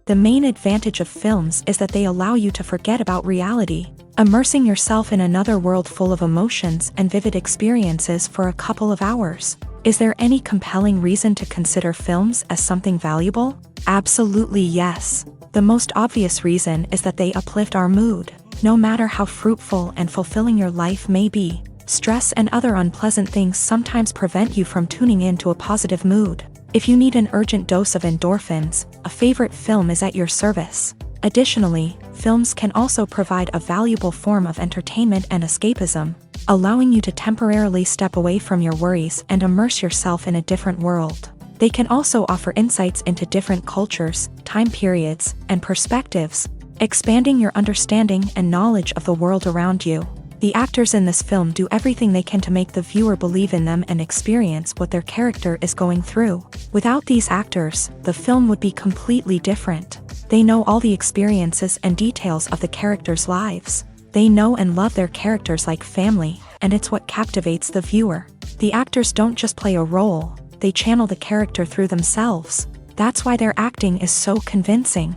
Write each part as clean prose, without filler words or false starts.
The main advantage of films is that they allow you to forget about reality, immersing yourself in another world full of emotions and vivid experiences for a couple of hours. Is there any compelling reason to consider films as something valuable? Absolutely yes. The most obvious reason is that they uplift our mood. No matter how fruitful and fulfilling your life may be, stress and other unpleasant things sometimes prevent you from tuning into a positive mood. If you need an urgent dose of endorphins, a favorite film is at your service. Additionally, films can also provide a valuable form of entertainment and escapism, allowing you to temporarily step away from your worries and immerse yourself in a different world. They can also offer insights into different cultures, time periods, and perspectives, expanding your understanding and knowledge of the world around you. The actors in this film do everything they can to make the viewer believe in them and experience what their character is going through. Without these actors, the film would be completely different. They know all the experiences and details of the characters' lives. They know and love their characters like family, and it's what captivates the viewer. The actors don't just play a role, they channel the character through themselves. That's why their acting is so convincing.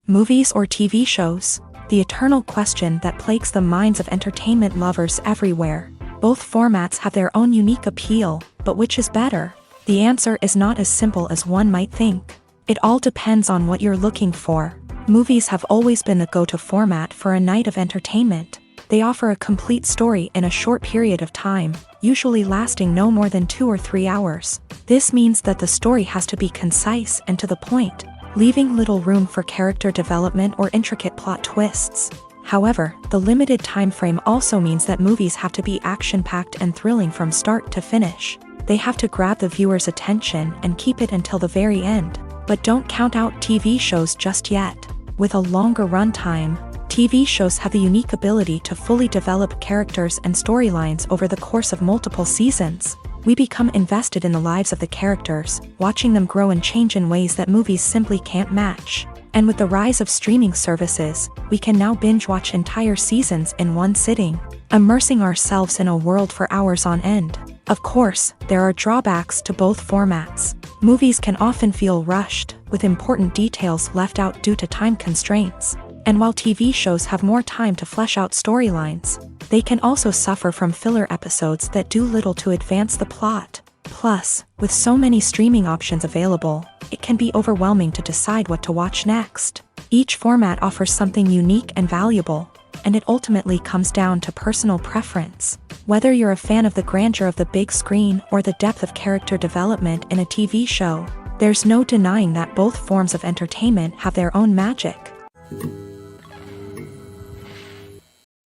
Movies or TV shows? The eternal question that plagues the minds of entertainment lovers everywhere. Both formats have their own unique appeal, but which is better? The answer is not as simple as one might think. It all depends on what you're looking for. Movies have always been the go-to format for a night of entertainment. They offer a complete story in a short period of time, usually lasting no more than 2 or 3 hours. This means that the story has to be concise and to the point, leaving little room for character development or intricate plot twists. However, the limited time frame also means that movies have to be action-packed and thrilling from start to finish. They have to grab the viewer's attention and keep it until the very end. But don't count out TV shows just yet. With a longer runtime, TV shows have the unique ability to fully develop characters and storylines over the course of multiple seasons. We become invested in the lives of the characters, watching them grow and change in ways that movies simply can't match. And with the rise of streaming services, we can now binge-watch entire seasons in one sitting, immersing ourselves in a world for hours on end. Of course, there are drawbacks to both formats. Movies can often feel rushed, with important details left out due to time constraints. And while TV shows have more time to flesh out storylines, they can also suffer from filler episodes that do little to advance the plot. Plus, with so many streaming options available, it can be overwhelming to decide what to watch next. Each format offers something unique and valuable, and it ultimately comes down to personal preference. Whether you're a fan of the grandeur of the big screen or the depth of character development in a TV show, there's no denying that both forms of entertainment have their own magic.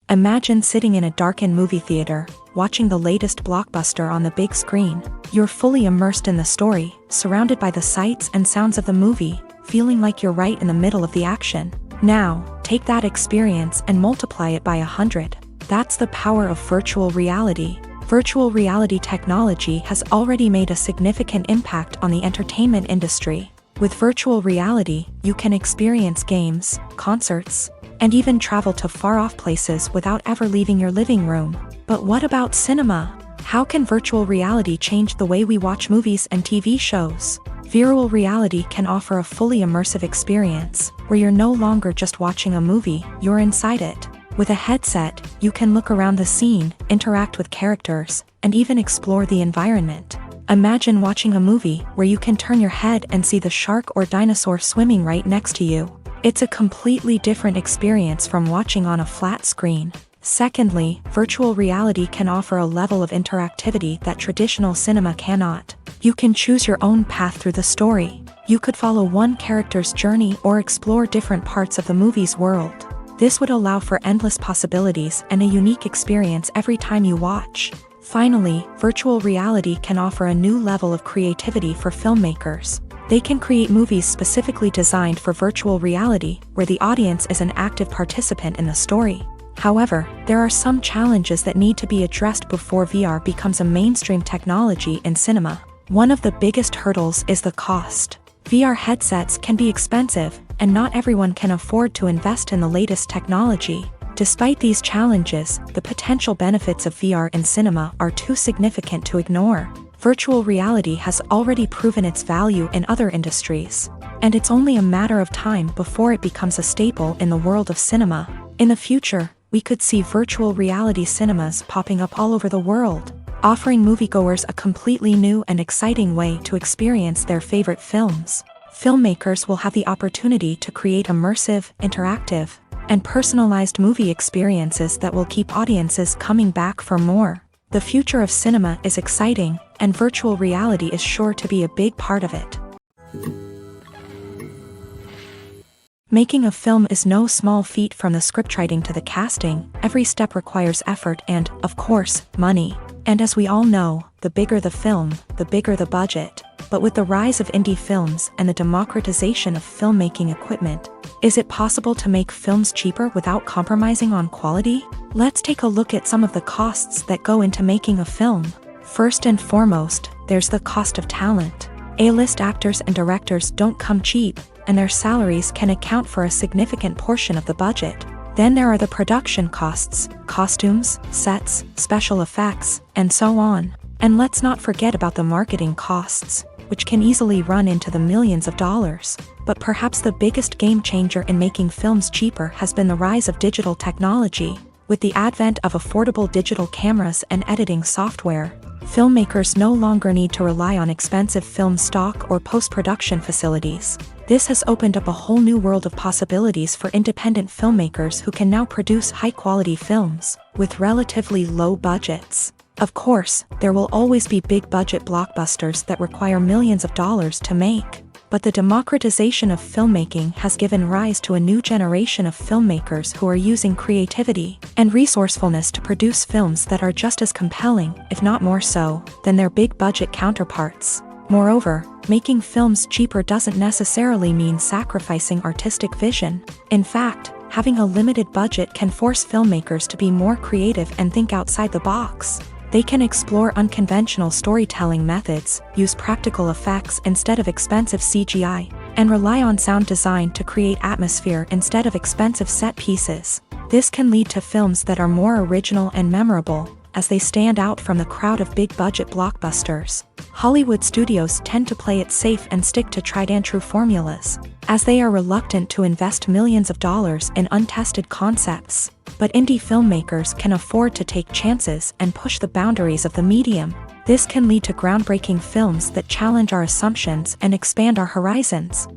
Imagine sitting in a darkened movie theater, watching the latest blockbuster on the big screen. You're fully immersed in the story, surrounded by the sights and sounds of the movie, feeling like you're right in the middle of the action. Now, take that experience and multiply it by 100. That's the power of virtual reality. Virtual reality technology has already made a significant impact on the entertainment industry. With virtual reality, you can experience games, concerts, and even travel to far-off places without ever leaving your living room. But what about cinema? How can virtual reality change the way we watch movies and TV shows? Virtual reality can offer a fully immersive experience, where you're no longer just watching a movie, you're inside it. With a headset, you can look around the scene, interact with characters, and even explore the environment. Imagine watching a movie where you can turn your head and see the shark or dinosaur swimming right next to you. It's a completely different experience from watching on a flat screen. Secondly, virtual reality can offer a level of interactivity that traditional cinema cannot. You can choose your own path through the story. You could follow one character's journey or explore different parts of the movie's world. This would allow for endless possibilities and a unique experience every time you watch. Finally, virtual reality can offer a new level of creativity for filmmakers. They can create movies specifically designed for virtual reality, where the audience is an active participant in the story. However, there are some challenges that need to be addressed before VR becomes a mainstream technology in cinema. One of the biggest hurdles is the cost. VR headsets can be expensive, and not everyone can afford to invest in the latest technology. Despite these challenges, the potential benefits of VR in cinema are too significant to ignore. Virtual reality has already proven its value in other industries, and it's only a matter of time before it becomes a staple in the world of cinema. In the future, we could see virtual reality cinemas popping up all over the world, offering moviegoers a completely new and exciting way to experience their favorite films. Filmmakers will have the opportunity to create immersive, interactive, and personalized movie experiences that will keep audiences coming back for more. The future of cinema is exciting, and virtual reality is sure to be a big part of it. Making a film is no small feat. From the scriptwriting to the casting, every step requires effort and, of course, money. And as we all know, the bigger the film, the bigger the budget. But with the rise of indie films and the democratization of filmmaking equipment, is it possible to make films cheaper without compromising on quality? Let's take a look at some of the costs that go into making a film. First and foremost, there's the cost of talent. A-list actors and directors don't come cheap, and their salaries can account for a significant portion of the budget. Then there are the production costs, costumes, sets, special effects, and so on. And let's not forget about the marketing costs, which can easily run into the millions of dollars. But perhaps the biggest game changer in making films cheaper has been the rise of digital technology. With the advent of affordable digital cameras and editing software, filmmakers no longer need to rely on expensive film stock or post-production facilities. This has opened up a whole new world of possibilities for independent filmmakers who can now produce high-quality films with relatively low budgets. Of course, there will always be big-budget blockbusters that require millions of dollars to make. But the democratization of filmmaking has given rise to a new generation of filmmakers who are using creativity and resourcefulness to produce films that are just as compelling, if not more so, than their big-budget counterparts. Moreover, making films cheaper doesn't necessarily mean sacrificing artistic vision. In fact, having a limited budget can force filmmakers to be more creative and think outside the box. They can explore unconventional storytelling methods, use practical effects instead of expensive CGI, and rely on sound design to create atmosphere instead of expensive set pieces. This can lead to films that are more original and memorable, as they stand out from the crowd of big-budget blockbusters. Hollywood studios tend to play it safe and stick to tried-and-true formulas, as they are reluctant to invest millions of dollars in untested concepts. But indie filmmakers can afford to take chances and push the boundaries of the medium. This can lead to groundbreaking films that challenge our assumptions and expand our horizons.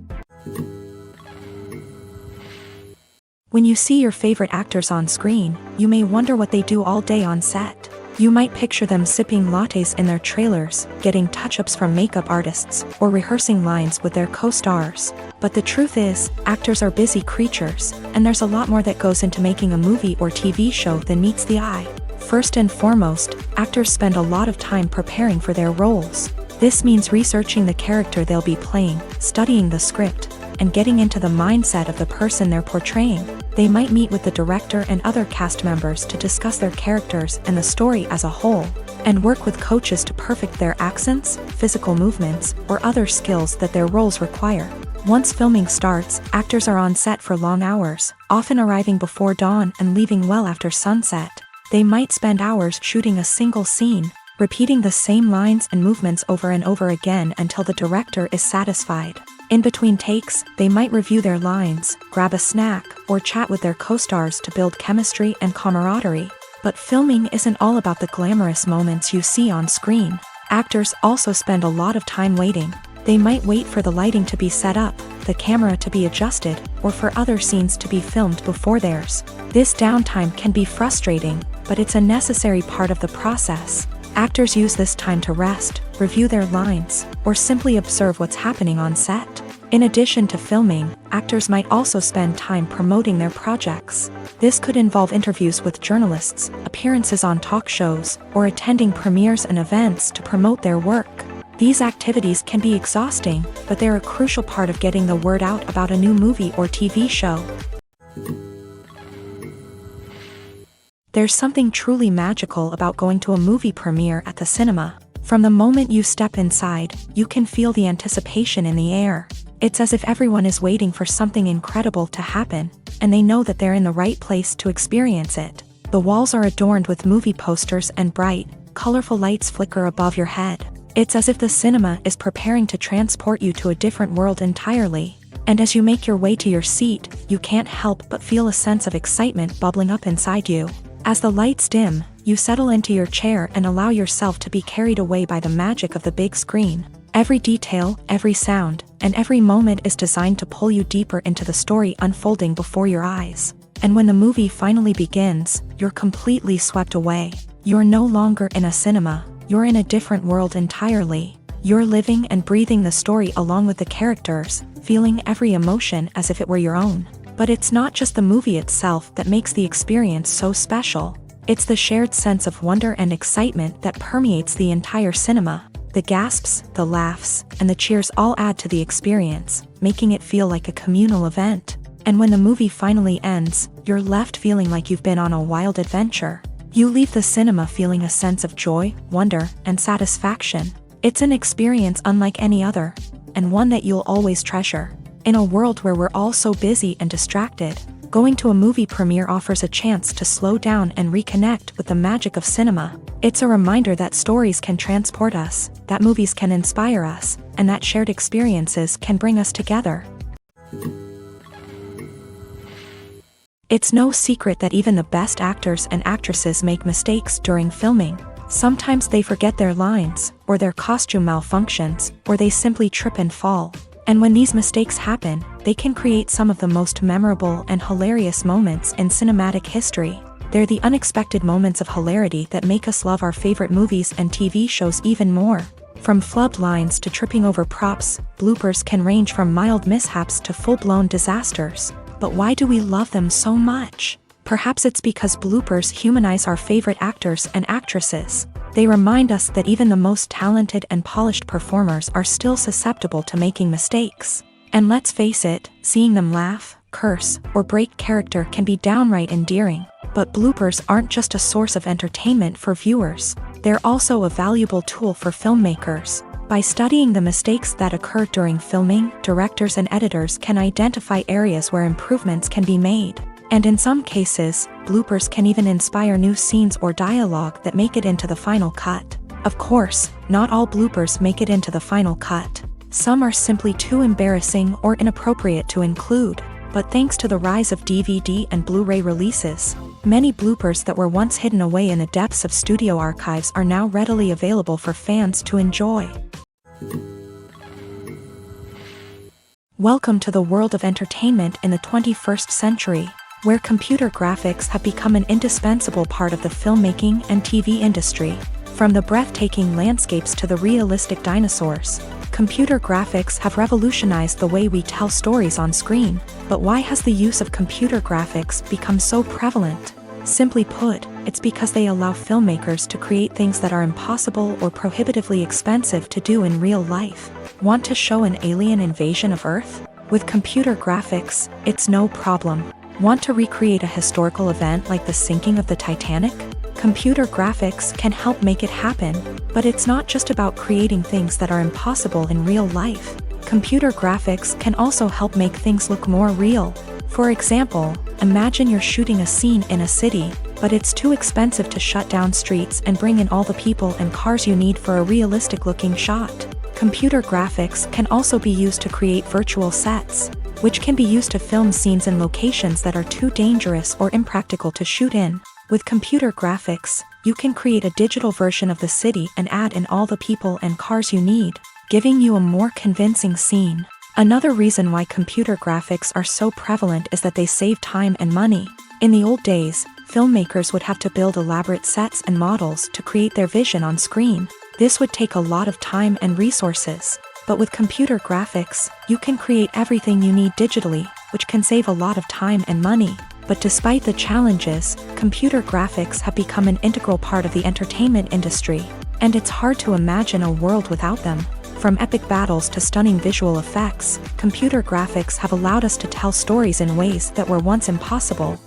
When you see your favorite actors on screen, you may wonder what they do all day on set. You might picture them sipping lattes in their trailers, getting touch-ups from makeup artists, or rehearsing lines with their co-stars. But the truth is, actors are busy creatures, and there's a lot more that goes into making a movie or TV show than meets the eye. First and foremost, actors spend a lot of time preparing for their roles. This means researching the character they'll be playing, studying the script, and getting into the mindset of the person they're portraying. They might meet with the director and other cast members to discuss their characters and the story as a whole, and work with coaches to perfect their accents, physical movements, or other skills that their roles require. Once filming starts, actors are on set for long hours, often arriving before dawn and leaving well after sunset. They might spend hours shooting a single scene, repeating the same lines and movements over and over again until the director is satisfied. In between takes, they might review their lines, grab a snack, or chat with their co-stars to build chemistry and camaraderie. But filming isn't all about the glamorous moments you see on screen. Actors also spend a lot of time waiting. They might wait for the lighting to be set up, the camera to be adjusted, or for other scenes to be filmed before theirs. This downtime can be frustrating, but it's a necessary part of the process. Actors use this time to rest, review their lines, or simply observe what's happening on set. In addition to filming, actors might also spend time promoting their projects. This could involve interviews with journalists, appearances on talk shows, or attending premieres and events to promote their work. These activities can be exhausting, but they're a crucial part of getting the word out about a new movie or TV show. There's something truly magical about going to a movie premiere at the cinema. From the moment you step inside, you can feel the anticipation in the air. It's as if everyone is waiting for something incredible to happen, and they know that they're in the right place to experience it. The walls are adorned with movie posters and bright, colorful lights flicker above your head. It's as if the cinema is preparing to transport you to a different world entirely. And as you make your way to your seat, you can't help but feel a sense of excitement bubbling up inside you. As the lights dim, you settle into your chair and allow yourself to be carried away by the magic of the big screen. Every detail, every sound, and every moment is designed to pull you deeper into the story unfolding before your eyes. And when the movie finally begins, you're completely swept away. You're no longer in a cinema, you're in a different world entirely. You're living and breathing the story along with the characters, feeling every emotion as if it were your own. But it's not just the movie itself that makes the experience so special. It's the shared sense of wonder and excitement that permeates the entire cinema. The gasps, the laughs, and the cheers all add to the experience, making it feel like a communal event. And when the movie finally ends, you're left feeling like you've been on a wild adventure. You leave the cinema feeling a sense of joy, wonder, and satisfaction. It's an experience unlike any other, and one that you'll always treasure. In a world where we're all so busy and distracted, going to a movie premiere offers a chance to slow down and reconnect with the magic of cinema. It's a reminder that stories can transport us, that movies can inspire us, and that shared experiences can bring us together. It's no secret that even the best actors and actresses make mistakes during filming. Sometimes they forget their lines, or their costume malfunctions, or they simply trip and fall. And when these mistakes happen, they can create some of the most memorable and hilarious moments in cinematic history. They're the unexpected moments of hilarity that make us love our favorite movies and TV shows even more. From flubbed lines to tripping over props, bloopers can range from mild mishaps to full-blown disasters. But why do we love them so much? Perhaps it's because bloopers humanize our favorite actors and actresses. They remind us that even the most talented and polished performers are still susceptible to making mistakes. And let's face it, seeing them laugh, curse, or break character can be downright endearing. But bloopers aren't just a source of entertainment for viewers. They're also a valuable tool for filmmakers. By studying the mistakes that occur during filming, directors and editors can identify areas where improvements can be made. And in some cases, bloopers can even inspire new scenes or dialogue that make it into the final cut. Of course, not all bloopers make it into the final cut. Some are simply too embarrassing or inappropriate to include. But thanks to the rise of DVD and Blu-ray releases, many bloopers that were once hidden away in the depths of studio archives are now readily available for fans to enjoy. Welcome to the world of entertainment in the 21st century, where computer graphics have become an indispensable part of the filmmaking and TV industry. From the breathtaking landscapes to the realistic dinosaurs, computer graphics have revolutionized the way we tell stories on screen. But why has the use of computer graphics become so prevalent? Simply put, it's because they allow filmmakers to create things that are impossible or prohibitively expensive to do in real life. Want to show an alien invasion of Earth? With computer graphics, it's no problem. Want to recreate a historical event like the sinking of the Titanic? Computer graphics can help make it happen. But it's not just about creating things that are impossible in real life. Computer graphics can also help make things look more real. For example, imagine you're shooting a scene in a city, but it's too expensive to shut down streets and bring in all the people and cars you need for a realistic-looking shot. Computer graphics can also be used to create virtual sets, which can be used to film scenes in locations that are too dangerous or impractical to shoot in. With computer graphics, you can create a digital version of the city and add in all the people and cars you need, giving you a more convincing scene. Another reason why computer graphics are so prevalent is that they save time and money. In the old days, filmmakers would have to build elaborate sets and models to create their vision on screen. This would take a lot of time and resources. But with computer graphics, you can create everything you need digitally, which can save a lot of time and money. But despite the challenges, computer graphics have become an integral part of the entertainment industry, and it's hard to imagine a world without them. From epic battles to stunning visual effects, computer graphics have allowed us to tell stories in ways that were once impossible.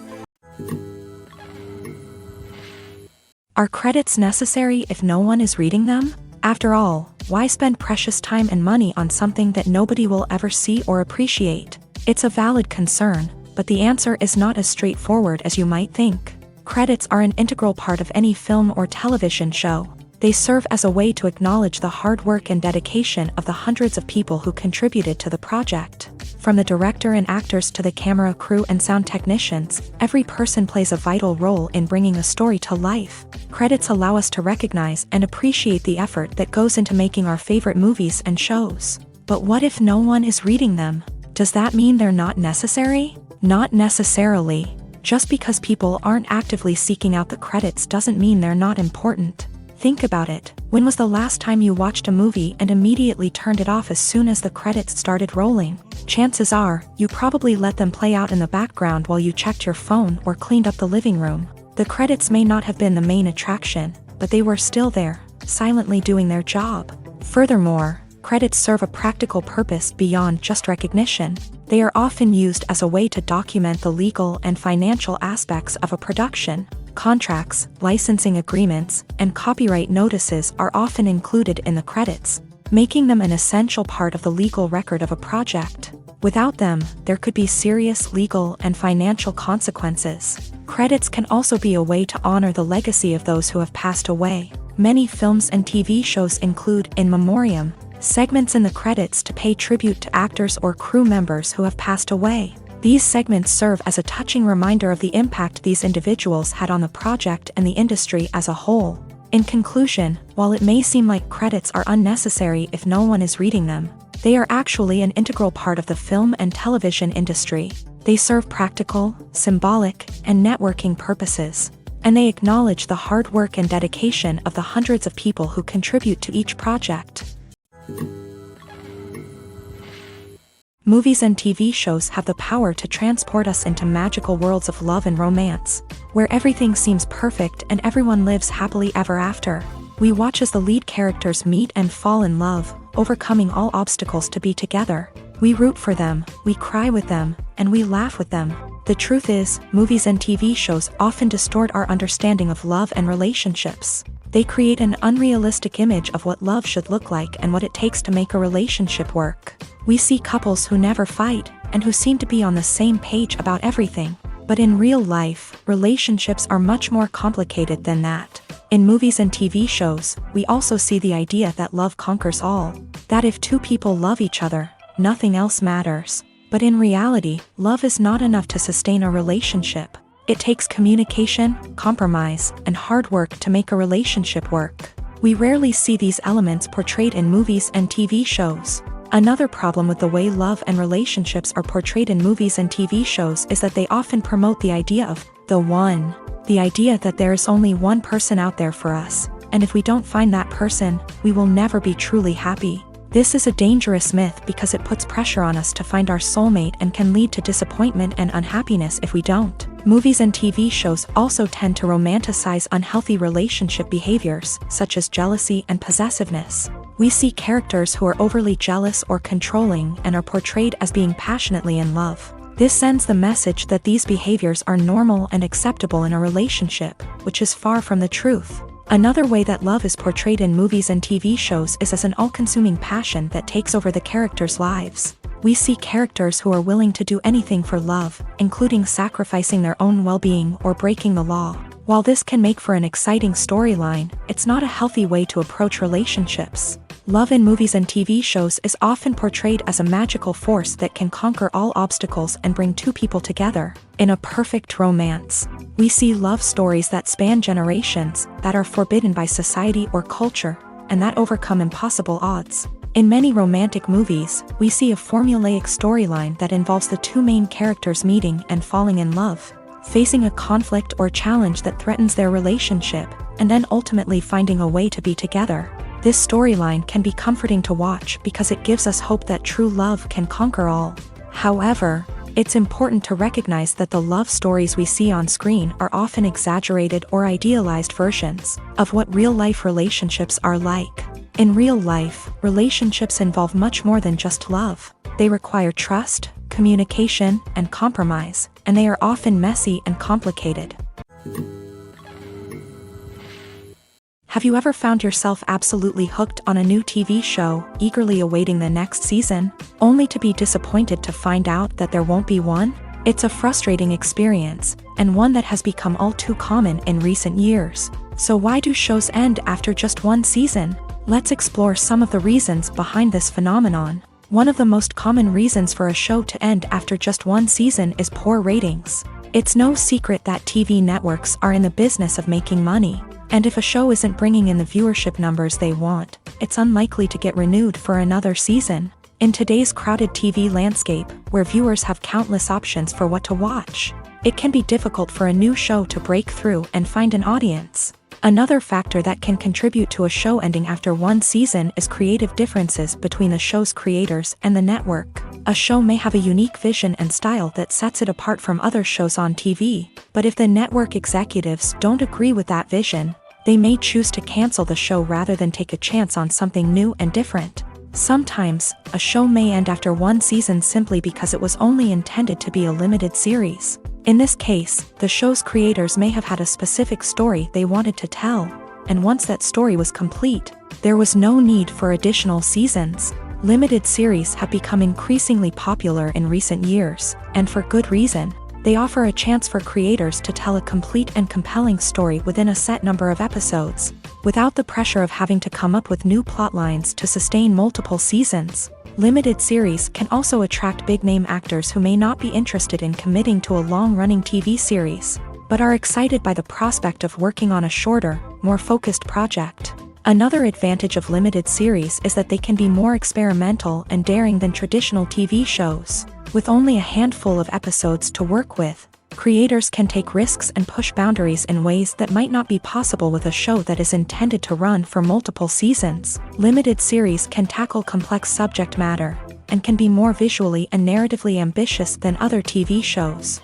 Are credits necessary if no one is reading them? After all, why spend precious time and money on something that nobody will ever see or appreciate? It's a valid concern, but the answer is not as straightforward as you might think. Credits are an integral part of any film or television show. They serve as a way to acknowledge the hard work and dedication of the hundreds of people who contributed to the project. From the director and actors to the camera crew and sound technicians, every person plays a vital role in bringing a story to life. Credits allow us to recognize and appreciate the effort that goes into making our favorite movies and shows. But what if no one is reading them? Does that mean they're not necessary? Not necessarily. Just because people aren't actively seeking out the credits doesn't mean they're not important. Think about it. When was the last time you watched a movie and immediately turned it off as soon as the credits started rolling? Chances are, you probably let them play out in the background while you checked your phone or cleaned up the living room. The credits may not have been the main attraction, but they were still there, silently doing their job. Furthermore, credits serve a practical purpose beyond just recognition. They are often used as a way to document the legal and financial aspects of a production. Contracts, licensing agreements, and copyright notices are often included in the credits, making them an essential part of the legal record of a project. Without them, there could be serious legal and financial consequences. Credits can also be a way to honor the legacy of those who have passed away. Many films and TV shows include in memoriam segments in the credits to pay tribute to actors or crew members who have passed away. These segments serve as a touching reminder of the impact these individuals had on the project and the industry as a whole. In conclusion, while it may seem like credits are unnecessary if no one is reading them, they are actually an integral part of the film and television industry. They serve practical, symbolic, and networking purposes, and they acknowledge the hard work and dedication of the hundreds of people who contribute to each project. Movies and TV shows have the power to transport us into magical worlds of love and romance, where everything seems perfect and everyone lives happily ever after. We watch as the lead characters meet and fall in love, overcoming all obstacles to be together. We root for them, we cry with them, and we laugh with them. The truth is, movies and TV shows often distort our understanding of love and relationships. They create an unrealistic image of what love should look like and what it takes to make a relationship work. We see couples who never fight, and who seem to be on the same page about everything. But in real life, relationships are much more complicated than that. In movies and TV shows, we also see the idea that love conquers all. That if two people love each other, nothing else matters. But in reality, love is not enough to sustain a relationship. It takes communication, compromise, and hard work to make a relationship work. We rarely see these elements portrayed in movies and TV shows. Another problem with the way love and relationships are portrayed in movies and TV shows is that they often promote the idea of the one. The idea that there is only one person out there for us, and if we don't find that person, we will never be truly happy. This is a dangerous myth because it puts pressure on us to find our soulmate and can lead to disappointment and unhappiness if we don't. Movies and TV shows also tend to romanticize unhealthy relationship behaviors, such as jealousy and possessiveness. We see characters who are overly jealous or controlling and are portrayed as being passionately in love. This sends the message that these behaviors are normal and acceptable in a relationship, which is far from the truth. Another way that love is portrayed in movies and TV shows is as an all-consuming passion that takes over the characters' lives. We see characters who are willing to do anything for love, including sacrificing their own well-being or breaking the law. While this can make for an exciting storyline, it's not a healthy way to approach relationships. Love in movies and TV shows is often portrayed as a magical force that can conquer all obstacles and bring two people together. In a perfect romance, we see love stories that span generations, that are forbidden by society or culture, and that overcome impossible odds. In many romantic movies, we see a formulaic storyline that involves the two main characters meeting and falling in love, facing a conflict or challenge that threatens their relationship, and then ultimately finding a way to be together. This storyline can be comforting to watch because it gives us hope that true love can conquer all. However, it's important to recognize that the love stories we see on screen are often exaggerated or idealized versions of what real-life relationships are like. In real life, relationships involve much more than just love. They require trust, communication, and compromise, and they are often messy and complicated. Have you ever found yourself absolutely hooked on a new TV show, eagerly awaiting the next season, only to be disappointed to find out that there won't be one? It's a frustrating experience, and one that has become all too common in recent years. So why do shows end after just one season? Let's explore some of the reasons behind this phenomenon. One of the most common reasons for a show to end after just one season is poor ratings. It's no secret that TV networks are in the business of making money, and if a show isn't bringing in the viewership numbers they want, it's unlikely to get renewed for another season. In today's crowded TV landscape, where viewers have countless options for what to watch, it can be difficult for a new show to break through and find an audience. Another factor that can contribute to a show ending after one season is creative differences between the show's creators and the network. A show may have a unique vision and style that sets it apart from other shows on TV, but if the network executives don't agree with that vision, they may choose to cancel the show rather than take a chance on something new and different. Sometimes, a show may end after one season simply because it was only intended to be a limited series. In this case, the show's creators may have had a specific story they wanted to tell, and once that story was complete, there was no need for additional seasons. Limited series have become increasingly popular in recent years, and for good reason. They offer a chance for creators to tell a complete and compelling story within a set number of episodes, without the pressure of having to come up with new plotlines to sustain multiple seasons. Limited series can also attract big-name actors who may not be interested in committing to a long-running TV series, but are excited by the prospect of working on a shorter, more focused project. Another advantage of limited series is that they can be more experimental and daring than traditional TV shows. With only a handful of episodes to work with, creators can take risks and push boundaries in ways that might not be possible with a show that is intended to run for multiple seasons. Limited series can tackle complex subject matter, and can be more visually and narratively ambitious than other TV shows.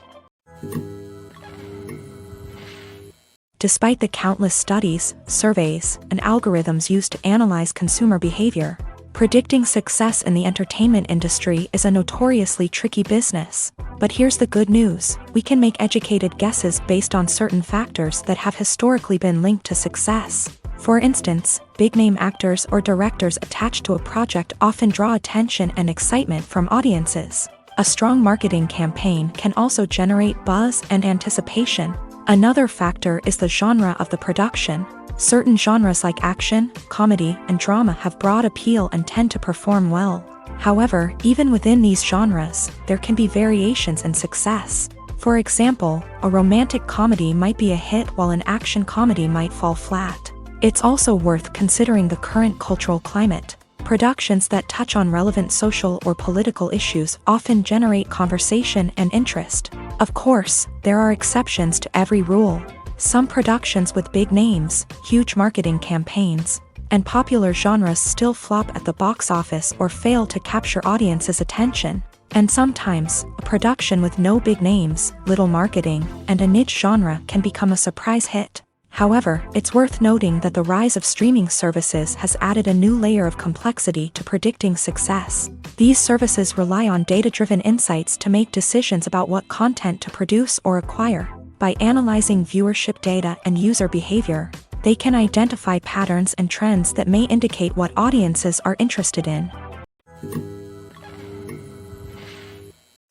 Despite the countless studies, surveys, and algorithms used to analyze consumer behavior, predicting success in the entertainment industry is a notoriously tricky business. But here's the good news: we can make educated guesses based on certain factors that have historically been linked to success. For instance, big-name actors or directors attached to a project often draw attention and excitement from audiences. A strong marketing campaign can also generate buzz and anticipation. Another factor is the genre of the production. Certain genres like action, comedy, and drama have broad appeal and tend to perform well. However, even within these genres, there can be variations in success. For example, a romantic comedy might be a hit while an action comedy might fall flat. It's also worth considering the current cultural climate. Productions that touch on relevant social or political issues often generate conversation and interest. Of course, there are exceptions to every rule. Some productions with big names, huge marketing campaigns, and popular genres still flop at the box office or fail to capture audiences' attention. And sometimes, a production with no big names, little marketing, and a niche genre can become a surprise hit. However, it's worth noting that the rise of streaming services has added a new layer of complexity to predicting success. These services rely on data-driven insights to make decisions about what content to produce or acquire. By analyzing viewership data and user behavior, they can identify patterns and trends that may indicate what audiences are interested in.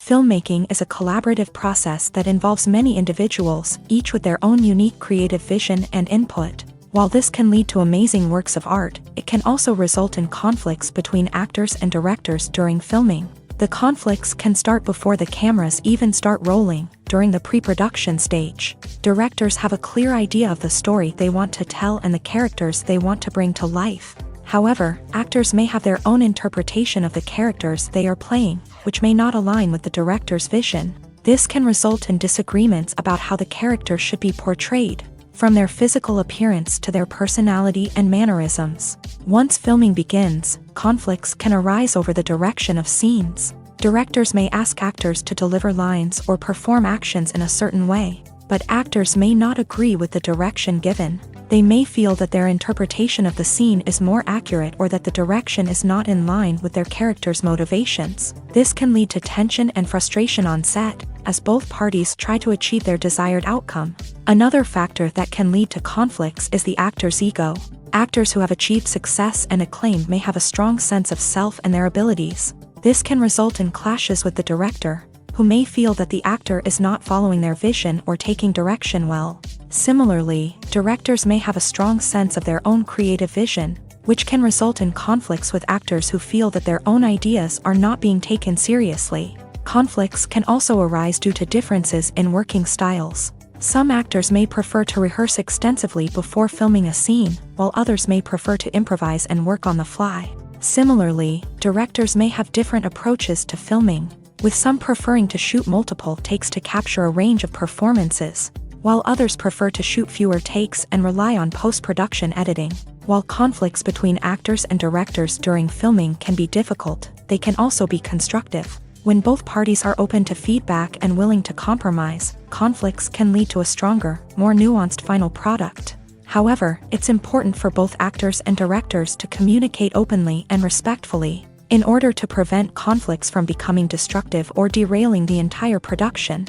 Filmmaking is a collaborative process that involves many individuals, each with their own unique creative vision and input. While this can lead to amazing works of art, it can also result in conflicts between actors and directors during filming. The conflicts can start before the cameras even start rolling, during the pre-production stage. Directors have a clear idea of the story they want to tell and the characters they want to bring to life. However, actors may have their own interpretation of the characters they are playing, which may not align with the director's vision. This can result in disagreements about how the character should be portrayed, from their physical appearance to their personality and mannerisms. Once filming begins, conflicts can arise over the direction of scenes. Directors may ask actors to deliver lines or perform actions in a certain way, but actors may not agree with the direction given. They may feel that their interpretation of the scene is more accurate or that the direction is not in line with their character's motivations. This can lead to tension and frustration on set, as both parties try to achieve their desired outcome. Another factor that can lead to conflicts is the actor's ego. Actors who have achieved success and acclaim may have a strong sense of self and their abilities. This can result in clashes with the director, who may feel that the actor is not following their vision or taking direction well. Similarly, directors may have a strong sense of their own creative vision, which can result in conflicts with actors who feel that their own ideas are not being taken seriously. Conflicts can also arise due to differences in working styles. Some actors may prefer to rehearse extensively before filming a scene, while others may prefer to improvise and work on the fly. Similarly, directors may have different approaches to filming, with some preferring to shoot multiple takes to capture a range of performances, while others prefer to shoot fewer takes and rely on post-production editing. While conflicts between actors and directors during filming can be difficult, they can also be constructive. When both parties are open to feedback and willing to compromise, conflicts can lead to a stronger, more nuanced final product. However, it's important for both actors and directors to communicate openly and respectfully, in order to prevent conflicts from becoming destructive or derailing the entire production.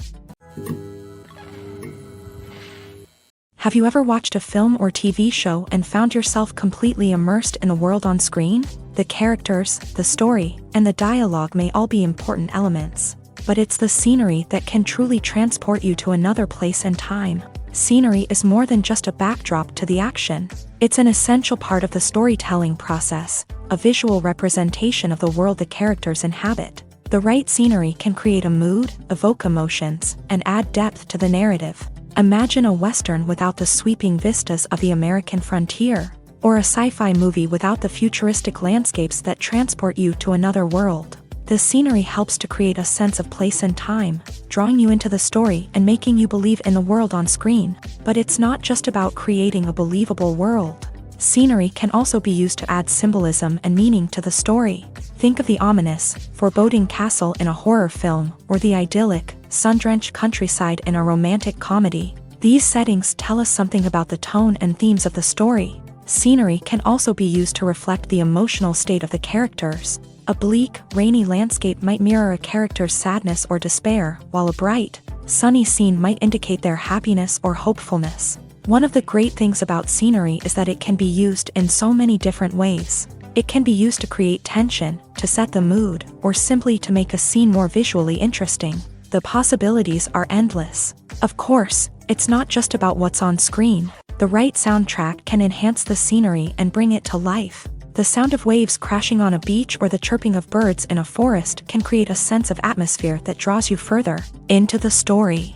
Have you ever watched a film or TV show and found yourself completely immersed in the world on screen? The characters, the story, and the dialogue may all be important elements, but it's the scenery that can truly transport you to another place and time. Scenery is more than just a backdrop to the action. It's an essential part of the storytelling process, a visual representation of the world the characters inhabit. The right scenery can create a mood, evoke emotions, and add depth to the narrative. Imagine a Western without the sweeping vistas of the American frontier, or a sci-fi movie without the futuristic landscapes that transport you to another world. The scenery helps to create a sense of place and time, drawing you into the story and making you believe in the world on screen. But it's not just about creating a believable world. Scenery can also be used to add symbolism and meaning to the story. Think of the ominous, foreboding castle in a horror film, or the idyllic, sun-drenched countryside in a romantic comedy. These settings tell us something about the tone and themes of the story. Scenery can also be used to reflect the emotional state of the characters. A bleak, rainy landscape might mirror a character's sadness or despair, while a bright, sunny scene might indicate their happiness or hopefulness. One of the great things about scenery is that it can be used in so many different ways. It can be used to create tension, to set the mood, or simply to make a scene more visually interesting. The possibilities are endless. Of course, it's not just about what's on screen. The right soundtrack can enhance the scenery and bring it to life. The sound of waves crashing on a beach or the chirping of birds in a forest can create a sense of atmosphere that draws you further into the story.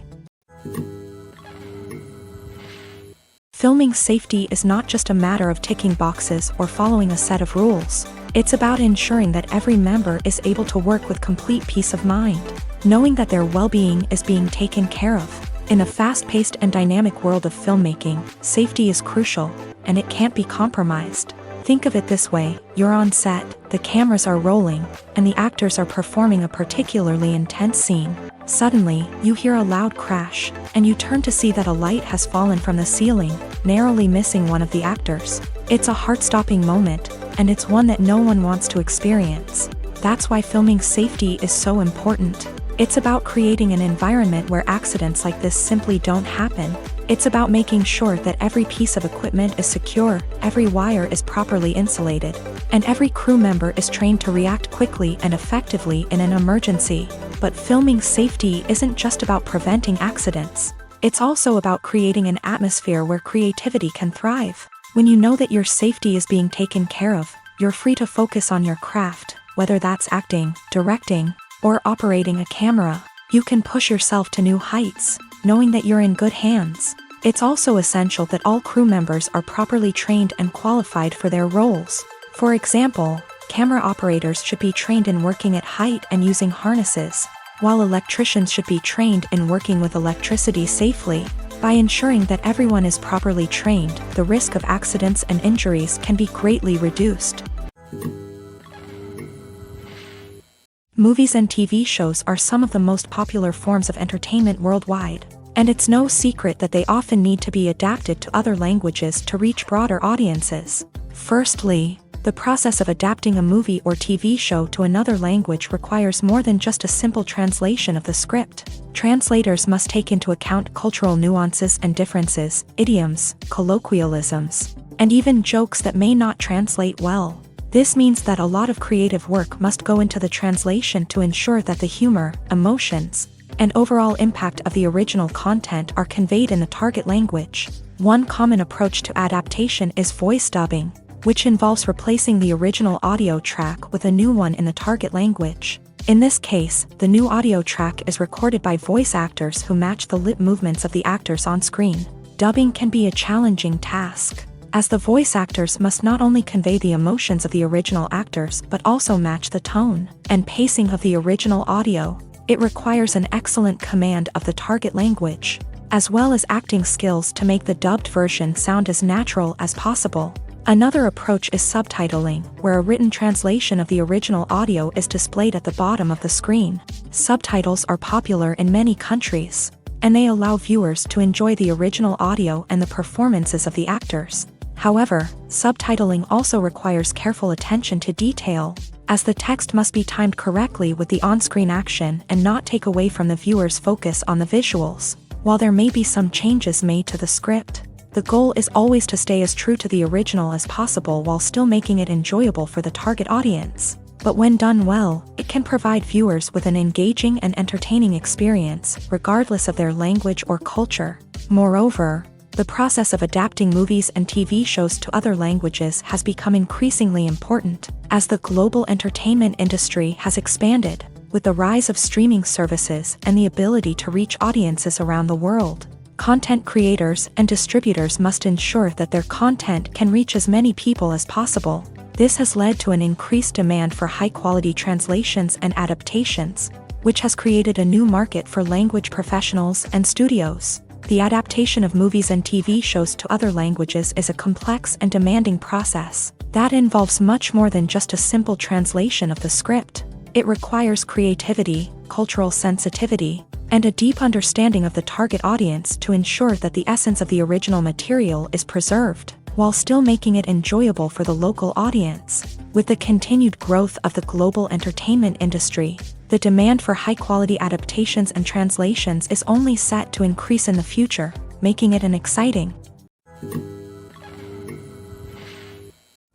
Filming safety is not just a matter of ticking boxes or following a set of rules. It's about ensuring that every member is able to work with complete peace of mind, knowing that their well-being is being taken care of. In a fast-paced and dynamic world of filmmaking, safety is crucial, and it can't be compromised. Think of it this way: you're on set, the cameras are rolling, and the actors are performing a particularly intense scene. Suddenly, you hear a loud crash, and you turn to see that a light has fallen from the ceiling, narrowly missing one of the actors. It's a heart-stopping moment, and it's one that no one wants to experience. That's why filming safety is so important. It's about creating an environment where accidents like this simply don't happen. It's about making sure that every piece of equipment is secure, every wire is properly insulated, and every crew member is trained to react quickly and effectively in an emergency. But filming safety isn't just about preventing accidents. It's also about creating an atmosphere where creativity can thrive. When you know that your safety is being taken care of, you're free to focus on your craft, whether that's acting, directing, or operating a camera. You can push yourself to new heights, knowing that you're in good hands. It's also essential that all crew members are properly trained and qualified for their roles. For example, camera operators should be trained in working at height and using harnesses, while electricians should be trained in working with electricity safely. By ensuring that everyone is properly trained, the risk of accidents and injuries can be greatly reduced. Movies and TV shows are some of the most popular forms of entertainment worldwide, and it's no secret that they often need to be adapted to other languages to reach broader audiences. Firstly, the process of adapting a movie or TV show to another language requires more than just a simple translation of the script. Translators must take into account cultural nuances and differences, idioms, colloquialisms, and even jokes that may not translate well. This means that a lot of creative work must go into the translation to ensure that the humor, emotions, and overall impact of the original content are conveyed in the target language. One common approach to adaptation is voice dubbing, which involves replacing the original audio track with a new one in the target language. In this case, the new audio track is recorded by voice actors who match the lip movements of the actors on screen. Dubbing can be a challenging task, as the voice actors must not only convey the emotions of the original actors but also match the tone and pacing of the original audio. It requires an excellent command of the target language, as well as acting skills to make the dubbed version sound as natural as possible. Another approach is subtitling, where a written translation of the original audio is displayed at the bottom of the screen. Subtitles are popular in many countries, and they allow viewers to enjoy the original audio and the performances of the actors. However, subtitling also requires careful attention to detail, as the text must be timed correctly with the on-screen action and not take away from the viewer's focus on the visuals. While there may be some changes made to the script, the goal is always to stay as true to the original as possible while still making it enjoyable for the target audience. But when done well, it can provide viewers with an engaging and entertaining experience, regardless of their language or culture. Moreover, the process of adapting movies and TV shows to other languages has become increasingly important, as the global entertainment industry has expanded, with the rise of streaming services and the ability to reach audiences around the world. Content creators and distributors must ensure that their content can reach as many people as possible. This has led to an increased demand for high-quality translations and adaptations, which has created a new market for language professionals and studios. The adaptation of movies and TV shows to other languages is a complex and demanding process that involves much more than just a simple translation of the script. It requires creativity, cultural sensitivity, and a deep understanding of the target audience to ensure that the essence of the original material is preserved, while still making it enjoyable for the local audience. With the continued growth of the global entertainment industry, the demand for high-quality adaptations and translations is only set to increase in the future, making it an exciting.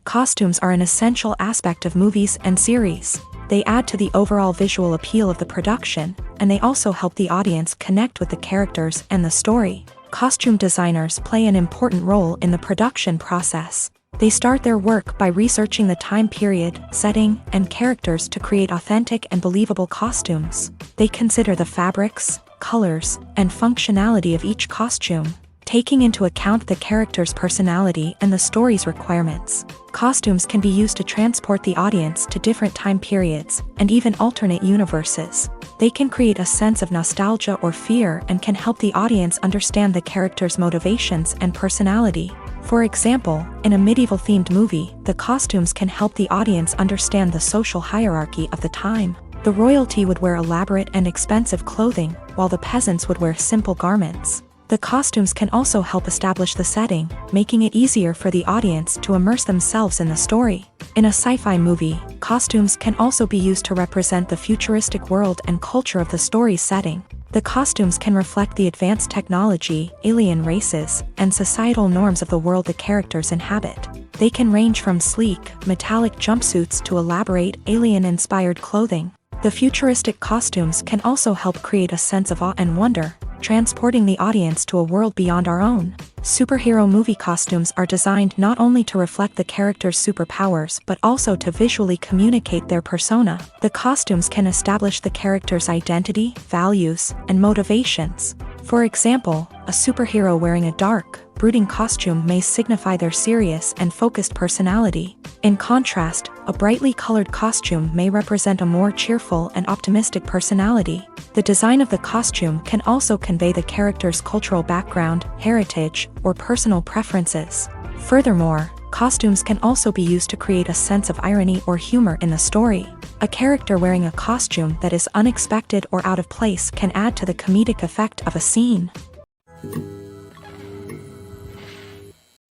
Costumes are an essential aspect of movies and series. They add to the overall visual appeal of the production, and they also help the audience connect with the characters and the story. Costume designers play an important role in the production process. They start their work by researching the time period, setting, and characters to create authentic and believable costumes. They consider the fabrics, colors, and functionality of each costume, taking into account the character's personality and the story's requirements. Costumes can be used to transport the audience to different time periods and even alternate universes. They can create a sense of nostalgia or fear and can help the audience understand the character's motivations and personality. For example, in a medieval-themed movie, the costumes can help the audience understand the social hierarchy of the time. The royalty would wear elaborate and expensive clothing, while the peasants would wear simple garments. The costumes can also help establish the setting, making it easier for the audience to immerse themselves in the story. In a sci-fi movie, costumes can also be used to represent the futuristic world and culture of the story's setting. The costumes can reflect the advanced technology, alien races, and societal norms of the world the characters inhabit. They can range from sleek, metallic jumpsuits to elaborate, alien-inspired clothing. The futuristic costumes can also help create a sense of awe and wonder, transporting the audience to a world beyond our own. Superhero movie costumes are designed not only to reflect the character's superpowers but also to visually communicate their persona. The costumes can establish the character's identity, values, and motivations. For example, a superhero wearing a dark, brooding costume may signify their serious and focused personality. In contrast, a brightly colored costume may represent a more cheerful and optimistic personality. The design of the costume can also convey the character's cultural background, heritage, or personal preferences. Furthermore, costumes can also be used to create a sense of irony or humor in the story. A character wearing a costume that is unexpected or out of place can add to the comedic effect of a scene.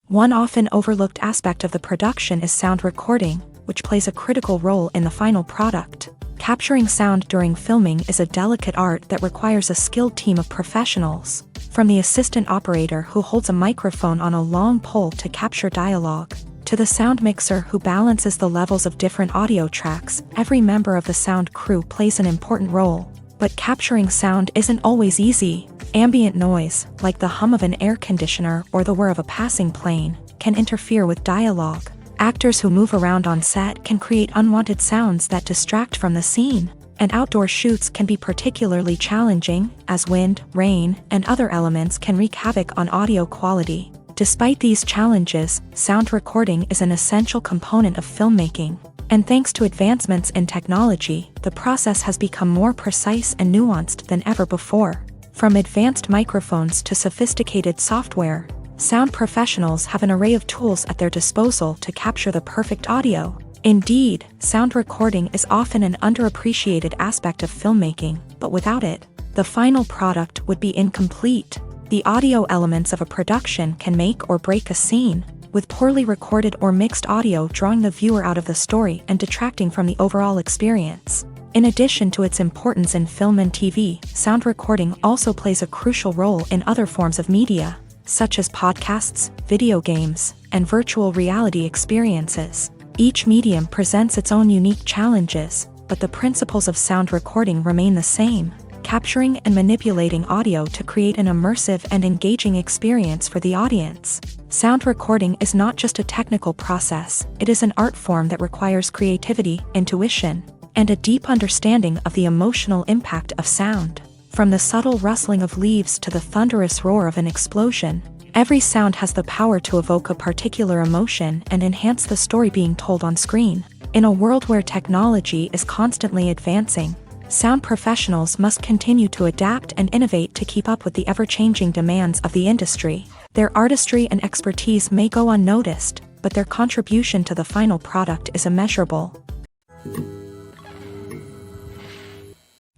One often overlooked aspect of the production is sound recording, which plays a critical role in the final product. Capturing sound during filming is a delicate art that requires a skilled team of professionals, from the assistant operator who holds a microphone on a long pole to capture dialogue. To the sound mixer who balances the levels of different audio tracks, every member of the sound crew plays an important role. But capturing sound isn't always easy. Ambient noise, like the hum of an air conditioner or the whir of a passing plane, can interfere with dialogue. Actors who move around on set can create unwanted sounds that distract from the scene. And outdoor shoots can be particularly challenging, as wind, rain, and other elements can wreak havoc on audio quality. Despite these challenges, sound recording is an essential component of filmmaking. And thanks to advancements in technology, the process has become more precise and nuanced than ever before. From advanced microphones to sophisticated software, sound professionals have an array of tools at their disposal to capture the perfect audio. Indeed, sound recording is often an underappreciated aspect of filmmaking, but without it, the final product would be incomplete. The audio elements of a production can make or break a scene, with poorly recorded or mixed audio drawing the viewer out of the story and detracting from the overall experience. In addition to its importance in film and TV, sound recording also plays a crucial role in other forms of media, such as podcasts, video games, and virtual reality experiences. Each medium presents its own unique challenges, but the principles of sound recording remain the same, capturing and manipulating audio to create an immersive and engaging experience for the audience. Sound recording is not just a technical process, it is an art form that requires creativity, intuition, and a deep understanding of the emotional impact of sound. From the subtle rustling of leaves to the thunderous roar of an explosion, every sound has the power to evoke a particular emotion and enhance the story being told on screen. In a world where technology is constantly advancing, sound professionals must continue to adapt and innovate to keep up with the ever-changing demands of the industry. Their artistry and expertise may go unnoticed, but their contribution to the final product is immeasurable.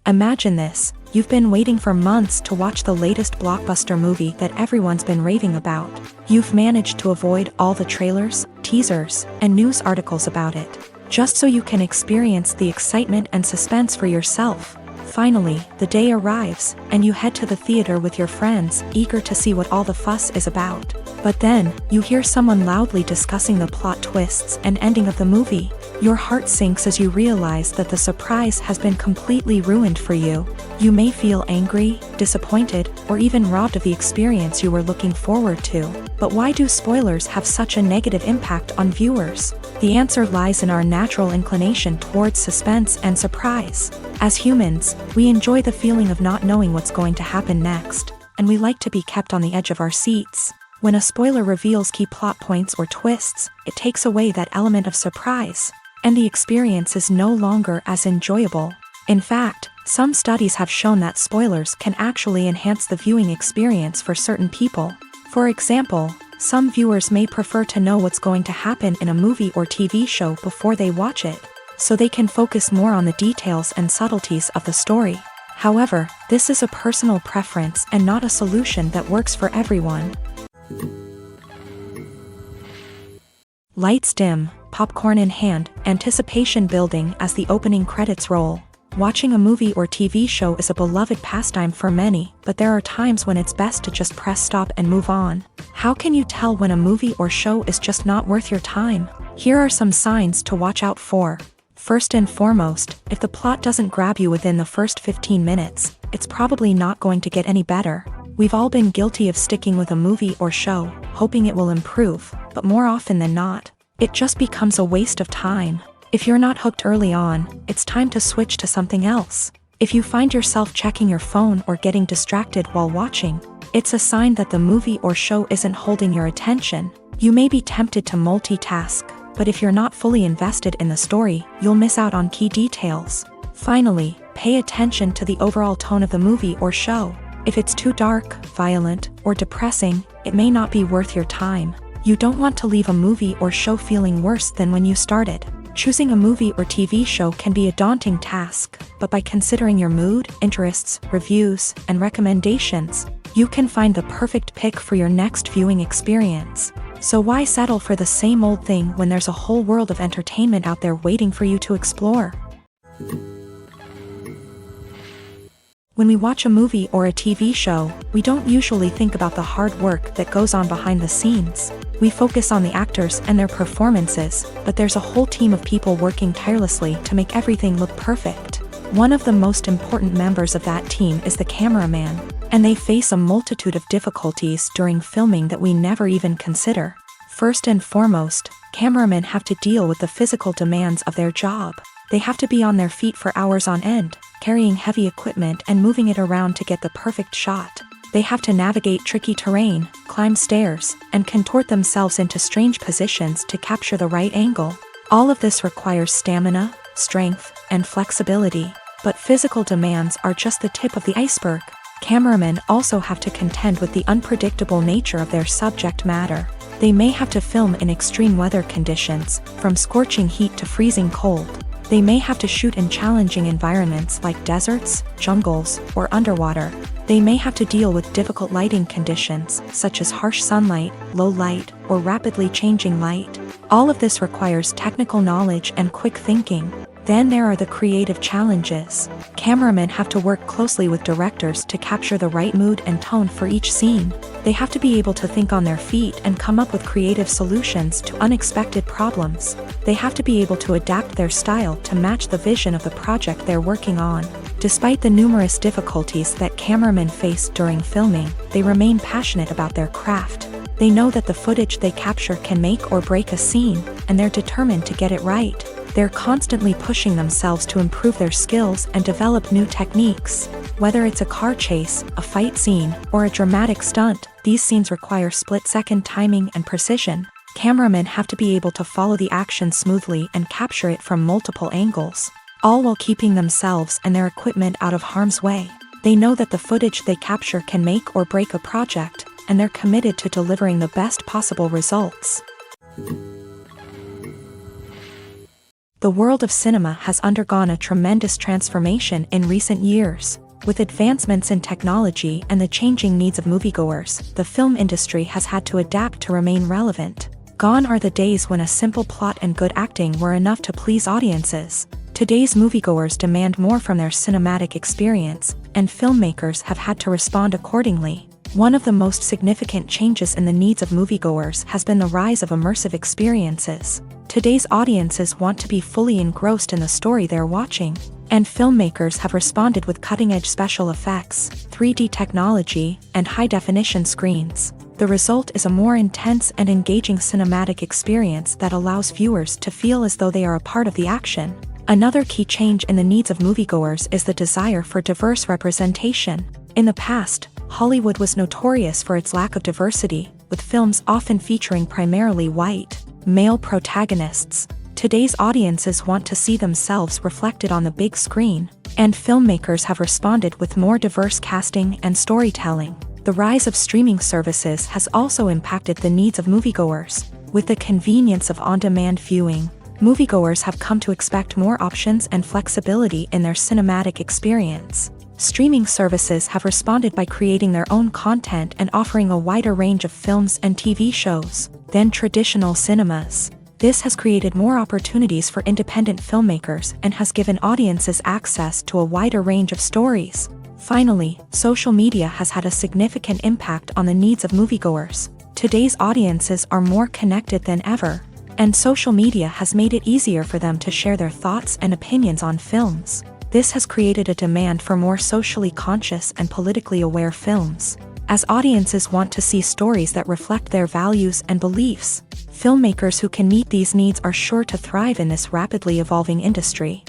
Imagine this. You've been waiting for months to watch the latest blockbuster movie that everyone's been raving about. You've managed to avoid all the trailers, teasers, and news articles about it, just so you can experience the excitement and suspense for yourself. Finally, the day arrives, and you head to the theater with your friends, eager to see what all the fuss is about. But then, you hear someone loudly discussing the plot twists and ending of the movie. Your heart sinks as you realize that the surprise has been completely ruined for you. You may feel angry, disappointed, or even robbed of the experience you were looking forward to. But why do spoilers have such a negative impact on viewers? The answer lies in our natural inclination towards suspense and surprise. As humans, we enjoy the feeling of not knowing what's going to happen next, and we like to be kept on the edge of our seats. When a spoiler reveals key plot points or twists, it takes away that element of surprise, and the experience is no longer as enjoyable. In fact, some studies have shown that spoilers can actually enhance the viewing experience for certain people. For example, some viewers may prefer to know what's going to happen in a movie or TV show before they watch it, so they can focus more on the details and subtleties of the story. However, this is a personal preference and not a solution that works for everyone. Lights dim, popcorn in hand, anticipation building as the opening credits roll. Watching a movie or TV show is a beloved pastime for many, but there are times when it's best to just press stop and move on. How can you tell when a movie or show is just not worth your time? Here are some signs to watch out for. First and foremost, if the plot doesn't grab you within the first 15 minutes, it's probably not going to get any better. We've all been guilty of sticking with a movie or show, hoping it will improve, but more often than not, it just becomes a waste of time. If you're not hooked early on, it's time to switch to something else. If you find yourself checking your phone or getting distracted while watching, it's a sign that the movie or show isn't holding your attention. You may be tempted to multitask, but if you're not fully invested in the story, you'll miss out on key details. Finally, pay attention to the overall tone of the movie or show. If it's too dark, violent, or depressing, it may not be worth your time. You don't want to leave a movie or show feeling worse than when you started. Choosing a movie or TV show can be a daunting task, but by considering your mood, interests, reviews, and recommendations, you can find the perfect pick for your next viewing experience. So why settle for the same old thing when there's a whole world of entertainment out there waiting for you to explore? When we watch a movie or a TV show, we don't usually think about the hard work that goes on behind the scenes. We focus on the actors and their performances, but there's a whole team of people working tirelessly to make everything look perfect. One of the most important members of that team is the cameraman, and they face a multitude of difficulties during filming that we never even consider. First and foremost, cameramen have to deal with the physical demands of their job. They have to be on their feet for hours on end, carrying heavy equipment and moving it around to get the perfect shot. They have to navigate tricky terrain, climb stairs, and contort themselves into strange positions to capture the right angle. All of this requires stamina, strength, and flexibility. But physical demands are just the tip of the iceberg. Cameramen also have to contend with the unpredictable nature of their subject matter. They may have to film in extreme weather conditions, from scorching heat to freezing cold. They may have to shoot in challenging environments like deserts, jungles, or underwater. They may have to deal with difficult lighting conditions, such as harsh sunlight, low light, or rapidly changing light. All of this requires technical knowledge and quick thinking. Then there are the creative challenges. Cameramen have to work closely with directors to capture the right mood and tone for each scene. They have to be able to think on their feet and come up with creative solutions to unexpected problems. They have to be able to adapt their style to match the vision of the project they're working on. Despite the numerous difficulties that cameramen face during filming, they remain passionate about their craft. They know that the footage they capture can make or break a scene, and they're determined to get it right. They're constantly pushing themselves to improve their skills and develop new techniques. Whether it's a car chase, a fight scene, or a dramatic stunt, these scenes require split-second timing and precision. Cameramen have to be able to follow the action smoothly and capture it from multiple angles, all while keeping themselves and their equipment out of harm's way. They know that the footage they capture can make or break a project, and they're committed to delivering the best possible results. The world of cinema has undergone a tremendous transformation in recent years. With advancements in technology and the changing needs of moviegoers, the film industry has had to adapt to remain relevant. Gone are the days when a simple plot and good acting were enough to please audiences. Today's moviegoers demand more from their cinematic experience, and filmmakers have had to respond accordingly. One of the most significant changes in the needs of moviegoers has been the rise of immersive experiences. Today's audiences want to be fully engrossed in the story they're watching, and filmmakers have responded with cutting-edge special effects, 3D technology, and high-definition screens. The result is a more intense and engaging cinematic experience that allows viewers to feel as though they are a part of the action. Another key change in the needs of moviegoers is the desire for diverse representation. In the past, Hollywood was notorious for its lack of diversity, with films often featuring primarily white, male protagonists. Today's audiences want to see themselves reflected on the big screen, and filmmakers have responded with more diverse casting and storytelling. The rise of streaming services has also impacted the needs of moviegoers. With the convenience of on-demand viewing, moviegoers have come to expect more options and flexibility in their cinematic experience. Streaming services have responded by creating their own content and offering a wider range of films and TV shows than traditional cinemas. This has created more opportunities for independent filmmakers and has given audiences access to a wider range of stories. Finally, social media has had a significant impact on the needs of moviegoers. Today's audiences are more connected than ever, and social media has made it easier for them to share their thoughts and opinions on films. This has created a demand for more socially conscious and politically aware films. As audiences want to see stories that reflect their values and beliefs, filmmakers who can meet these needs are sure to thrive in this rapidly evolving industry.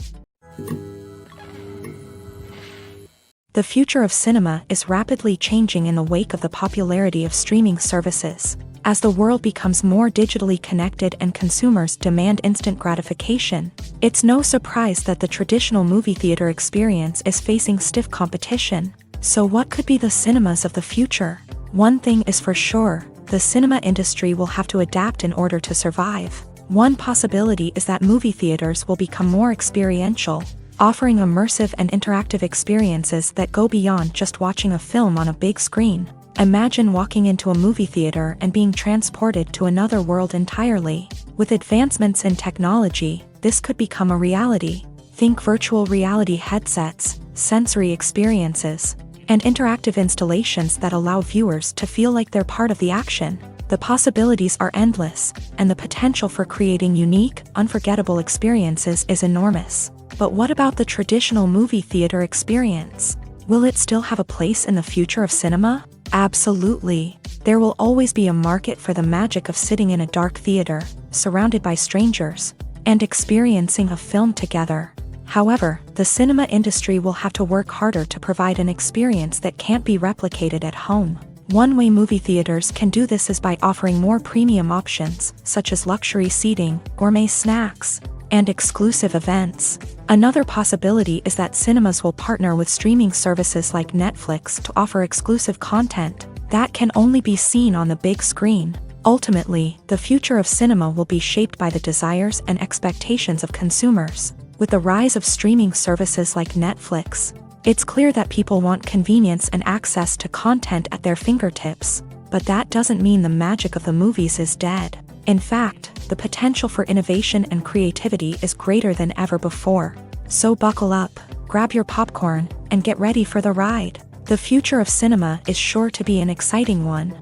The future of cinema is rapidly changing in the wake of the popularity of streaming services. As the world becomes more digitally connected and consumers demand instant gratification, it's no surprise that the traditional movie theater experience is facing stiff competition. So what could be the cinemas of the future? One thing is for sure, the cinema industry will have to adapt in order to survive. One possibility is that movie theaters will become more experiential, offering immersive and interactive experiences that go beyond just watching a film on a big screen. Imagine walking into a movie theater and being transported to another world entirely. With advancements in technology, this could become a reality. Think virtual reality headsets, sensory experiences, and interactive installations that allow viewers to feel like they're part of the action. The possibilities are endless, and the potential for creating unique, unforgettable experiences is enormous. But what about the traditional movie theater experience? Will it still have a place in the future of cinema? Absolutely. There will always be a market for the magic of sitting in a dark theater, surrounded by strangers, and experiencing a film together. However, the cinema industry will have to work harder to provide an experience that can't be replicated at home. One way movie theaters can do this is by offering more premium options, such as luxury seating, gourmet snacks, and exclusive events. Another possibility is that cinemas will partner with streaming services like Netflix to offer exclusive content that can only be seen on the big screen. Ultimately, the future of cinema will be shaped by the desires and expectations of consumers. With the rise of streaming services like Netflix, it's clear that people want convenience and access to content at their fingertips. But that doesn't mean the magic of the movies is dead. In fact, the potential for innovation and creativity is greater than ever before. So buckle up, grab your popcorn, and get ready for the ride. The future of cinema is sure to be an exciting one.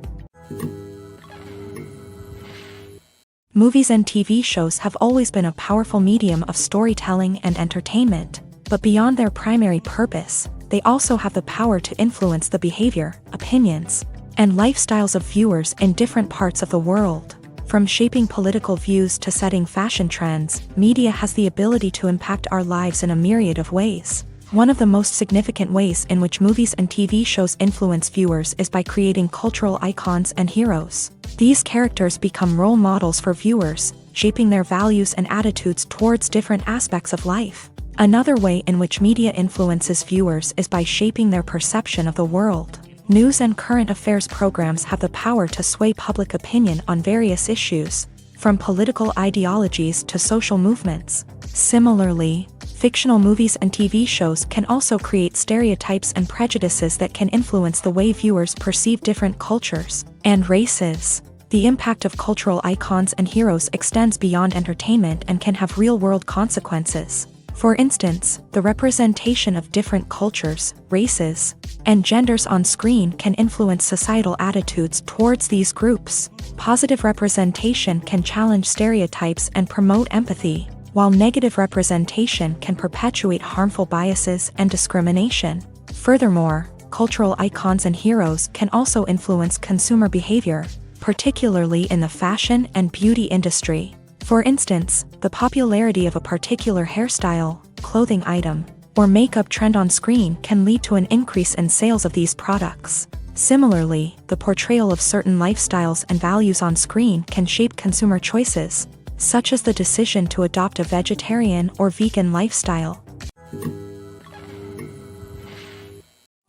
Movies and TV shows have always been a powerful medium of storytelling and entertainment. But beyond their primary purpose, they also have the power to influence the behavior, opinions, and lifestyles of viewers in different parts of the world. From shaping political views to setting fashion trends, media has the ability to impact our lives in a myriad of ways. One of the most significant ways in which movies and TV shows influence viewers is by creating cultural icons and heroes. These characters become role models for viewers, shaping their values and attitudes towards different aspects of life. Another way in which media influences viewers is by shaping their perception of the world. News and current affairs programs have the power to sway public opinion on various issues, from political ideologies to social movements. Similarly, fictional movies and TV shows can also create stereotypes and prejudices that can influence the way viewers perceive different cultures and races. The impact of cultural icons and heroes extends beyond entertainment and can have real-world consequences. For instance, the representation of different cultures, races, and genders on screen can influence societal attitudes towards these groups. Positive representation can challenge stereotypes and promote empathy, while negative representation can perpetuate harmful biases and discrimination. Furthermore, cultural icons and heroes can also influence consumer behavior, particularly in the fashion and beauty industry. For instance, the popularity of a particular hairstyle, clothing item, or makeup trend on screen can lead to an increase in sales of these products. Similarly, the portrayal of certain lifestyles and values on screen can shape consumer choices, such as the decision to adopt a vegetarian or vegan lifestyle.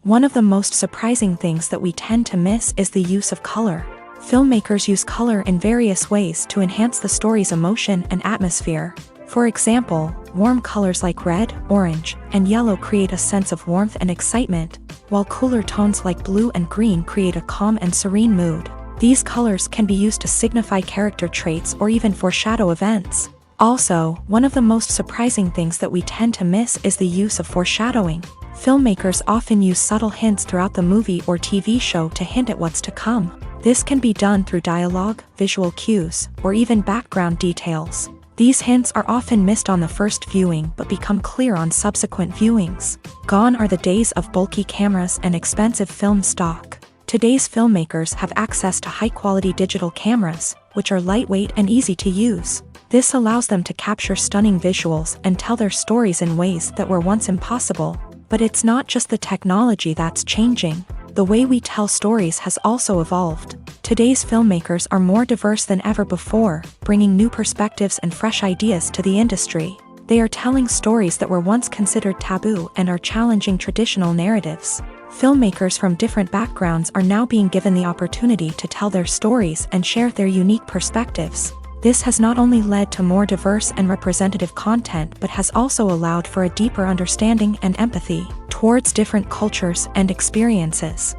One of the most surprising things that we tend to miss is the use of color. Filmmakers use color in various ways to enhance the story's emotion and atmosphere. For example, warm colors like red, orange, and yellow create a sense of warmth and excitement, while cooler tones like blue and green create a calm and serene mood. These colors can be used to signify character traits or even foreshadow events. Also, one of the most surprising things that we tend to miss is the use of foreshadowing. Filmmakers often use subtle hints throughout the movie or TV show to hint at what's to come. This can be done through dialogue, visual cues, or even background details. These hints are often missed on the first viewing but become clear on subsequent viewings. Gone are the days of bulky cameras and expensive film stock. Today's filmmakers have access to high-quality digital cameras, which are lightweight and easy to use. This allows them to capture stunning visuals and tell their stories in ways that were once impossible. But it's not just the technology that's changing. The way we tell stories has also evolved. Today's filmmakers are more diverse than ever before, bringing new perspectives and fresh ideas to the industry. They are telling stories that were once considered taboo and are challenging traditional narratives. Filmmakers from different backgrounds are now being given the opportunity to tell their stories and share their unique perspectives. This has not only led to more diverse and representative content but has also allowed for a deeper understanding and empathy towards different cultures and experiences.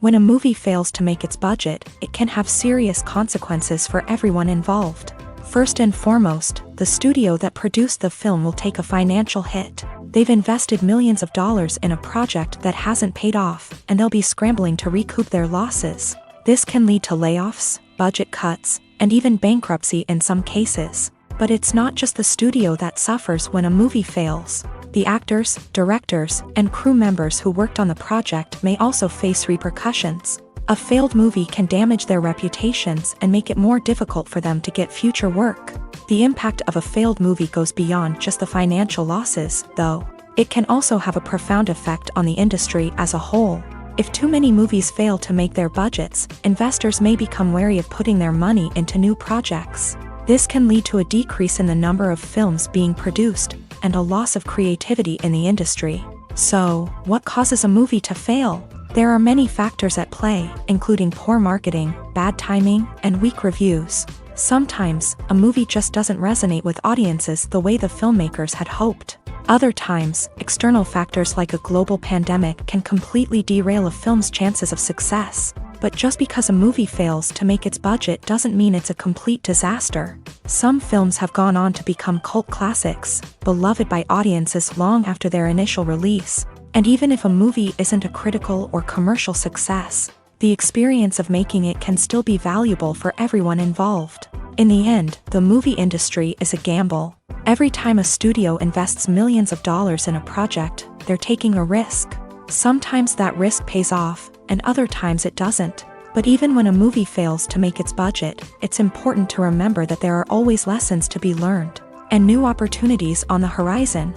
When a movie fails to make its budget, it can have serious consequences for everyone involved. First and foremost, the studio that produced the film will take a financial hit. They've invested millions of dollars in a project that hasn't paid off, and they'll be scrambling to recoup their losses. This can lead to layoffs, budget cuts, and even bankruptcy in some cases. But it's not just the studio that suffers when a movie fails. The actors, directors, and crew members who worked on the project may also face repercussions. A failed movie can damage their reputations and make it more difficult for them to get future work. The impact of a failed movie goes beyond just the financial losses, though. It can also have a profound effect on the industry as a whole. If too many movies fail to make their budgets, investors may become wary of putting their money into new projects. This can lead to a decrease in the number of films being produced, and a loss of creativity in the industry. So, what causes a movie to fail? There are many factors at play, including poor marketing, bad timing, and weak reviews. Sometimes, a movie just doesn't resonate with audiences the way the filmmakers had hoped. Other times, external factors like a global pandemic can completely derail a film's chances of success. But just because a movie fails to make its budget doesn't mean it's a complete disaster. Some films have gone on to become cult classics, beloved by audiences long after their initial release. And even if a movie isn't a critical or commercial success, the experience of making it can still be valuable for everyone involved. In the end, the movie industry is a gamble. Every time a studio invests millions of dollars in a project, they're taking a risk. Sometimes that risk pays off, and other times it doesn't. But even when a movie fails to make its budget, it's important to remember that there are always lessons to be learned, and new opportunities on the horizon.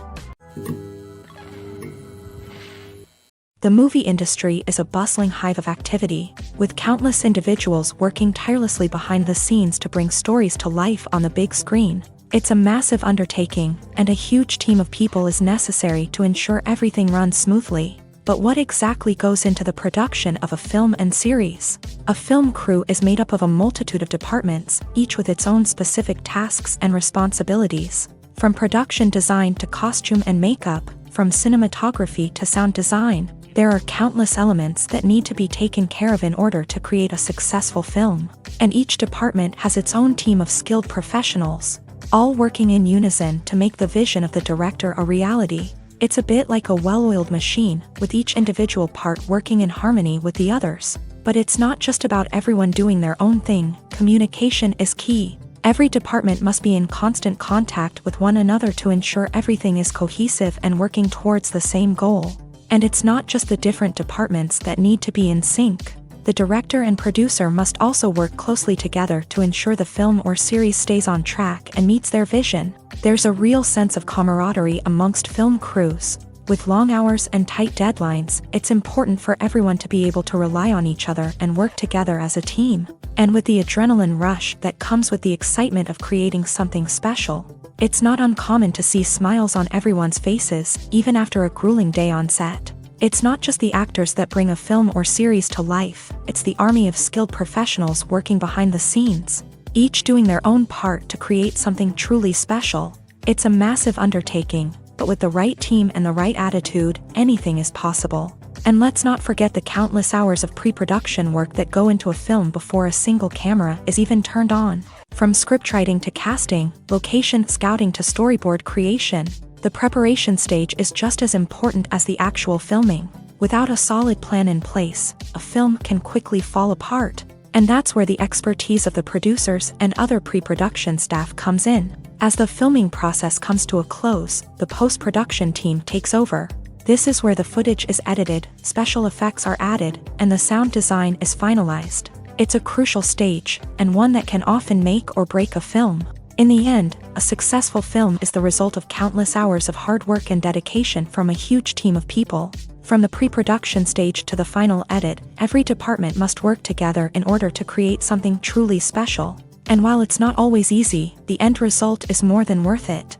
The movie industry is a bustling hive of activity, with countless individuals working tirelessly behind the scenes to bring stories to life on the big screen. It's a massive undertaking, and a huge team of people is necessary to ensure everything runs smoothly. But what exactly goes into the production of a film and series? A film crew is made up of a multitude of departments, each with its own specific tasks and responsibilities. From production design to costume and makeup, from cinematography to sound design, there are countless elements that need to be taken care of in order to create a successful film. And each department has its own team of skilled professionals, all working in unison to make the vision of the director a reality. It's a bit like a well-oiled machine, with each individual part working in harmony with the others. But it's not just about everyone doing their own thing. Communication is key. Every department must be in constant contact with one another to ensure everything is cohesive and working towards the same goal. And it's not just the different departments that need to be in sync. The director and producer must also work closely together to ensure the film or series stays on track and meets their vision. There's a real sense of camaraderie amongst film crews. With long hours and tight deadlines, it's important for everyone to be able to rely on each other and work together as a team. And with the adrenaline rush that comes with the excitement of creating something special, it's not uncommon to see smiles on everyone's faces, even after a grueling day on set. It's not just the actors that bring a film or series to life, it's the army of skilled professionals working behind the scenes, each doing their own part to create something truly special. It's a massive undertaking, but with the right team and the right attitude, anything is possible. And let's not forget the countless hours of pre-production work that go into a film before a single camera is even turned on. From scriptwriting to casting, location scouting to storyboard creation, the preparation stage is just as important as the actual filming. Without a solid plan in place, a film can quickly fall apart. And that's where the expertise of the producers and other pre-production staff comes in. As the filming process comes to a close, the post-production team takes over. This is where the footage is edited, special effects are added, and the sound design is finalized. It's a crucial stage, and one that can often make or break a film. In the end, a successful film is the result of countless hours of hard work and dedication from a huge team of people. From the pre-production stage to the final edit, every department must work together in order to create something truly special. And while it's not always easy, the end result is more than worth it.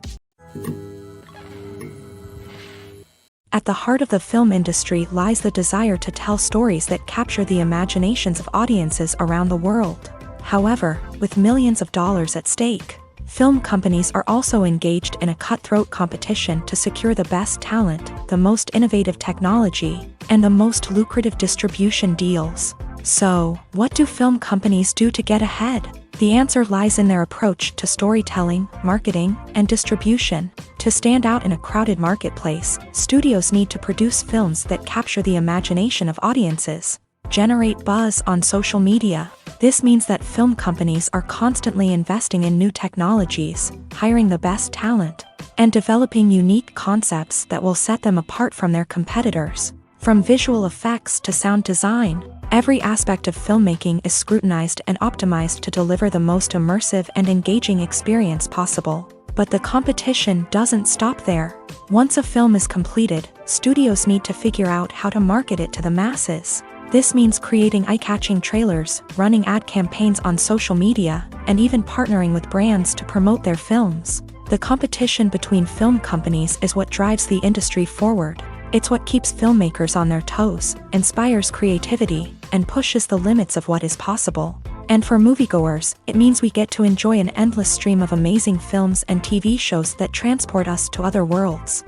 At the heart of the film industry lies the desire to tell stories that capture the imaginations of audiences around the world. However, with millions of dollars at stake, film companies are also engaged in a cutthroat competition to secure the best talent, the most innovative technology, and the most lucrative distribution deals. So, what do film companies do to get ahead? The answer lies in their approach to storytelling, marketing, and distribution. To stand out in a crowded marketplace, studios need to produce films that capture the imagination of audiences, generate buzz on social media. This means that film companies are constantly investing in new technologies, hiring the best talent, and developing unique concepts that will set them apart from their competitors. From visual effects to sound design, every aspect of filmmaking is scrutinized and optimized to deliver the most immersive and engaging experience possible. But the competition doesn't stop there. Once a film is completed, studios need to figure out how to market it to the masses. This means creating eye-catching trailers, running ad campaigns on social media, and even partnering with brands to promote their films. The competition between film companies is what drives the industry forward. It's what keeps filmmakers on their toes, inspires creativity, and pushes the limits of what is possible. And for moviegoers, it means we get to enjoy an endless stream of amazing films and TV shows that transport us to other worlds.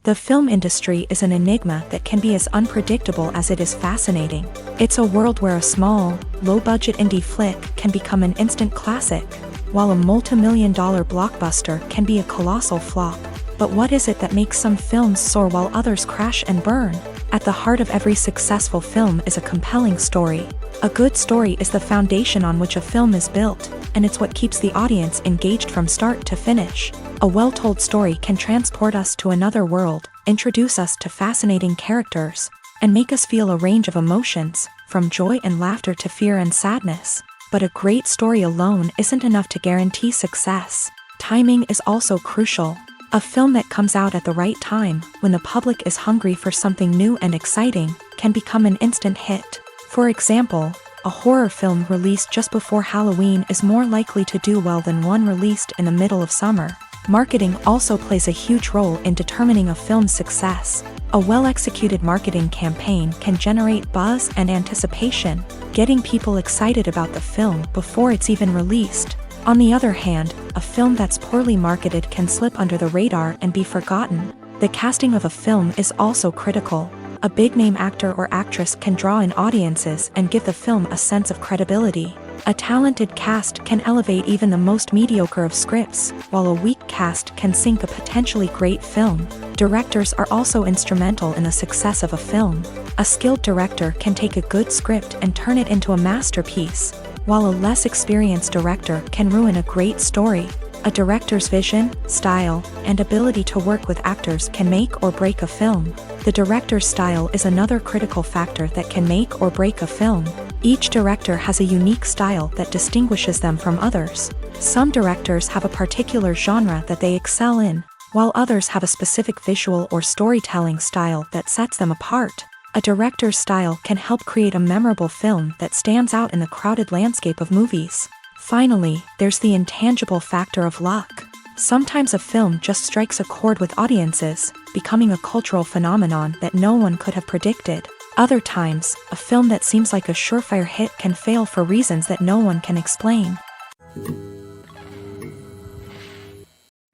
The film industry is an enigma that can be as unpredictable as it is fascinating. It's a world where a small, low-budget indie flick can become an instant classic, while a multi-million-dollar blockbuster can be a colossal flop. But what is it that makes some films soar while others crash and burn? At the heart of every successful film is a compelling story. A good story is the foundation on which a film is built, and it's what keeps the audience engaged from start to finish. A well-told story can transport us to another world, introduce us to fascinating characters, and make us feel a range of emotions, from joy and laughter to fear and sadness. But a great story alone isn't enough to guarantee success. Timing is also crucial. A film that comes out at the right time, when the public is hungry for something new and exciting, can become an instant hit. For example, a horror film released just before Halloween is more likely to do well than one released in the middle of summer. Marketing also plays a huge role in determining a film's success. A well-executed marketing campaign can generate buzz and anticipation, getting people excited about the film before it's even released. On the other hand, a film that's poorly marketed can slip under the radar and be forgotten. The casting of a film is also critical. A big-name actor or actress can draw in audiences and give the film a sense of credibility. A talented cast can elevate even the most mediocre of scripts, while a weak cast can sink a potentially great film. Directors are also instrumental in the success of a film. A skilled director can take a good script and turn it into a masterpiece, while a less experienced director can ruin a great story. A director's vision, style, and ability to work with actors can make or break a film. The director's style is another critical factor that can make or break a film. Each director has a unique style that distinguishes them from others. Some directors have a particular genre that they excel in, while others have a specific visual or storytelling style that sets them apart. A director's style can help create a memorable film that stands out in the crowded landscape of movies. Finally, there's the intangible factor of luck. Sometimes a film just strikes a chord with audiences, becoming a cultural phenomenon that no one could have predicted. Other times, a film that seems like a surefire hit can fail for reasons that no one can explain.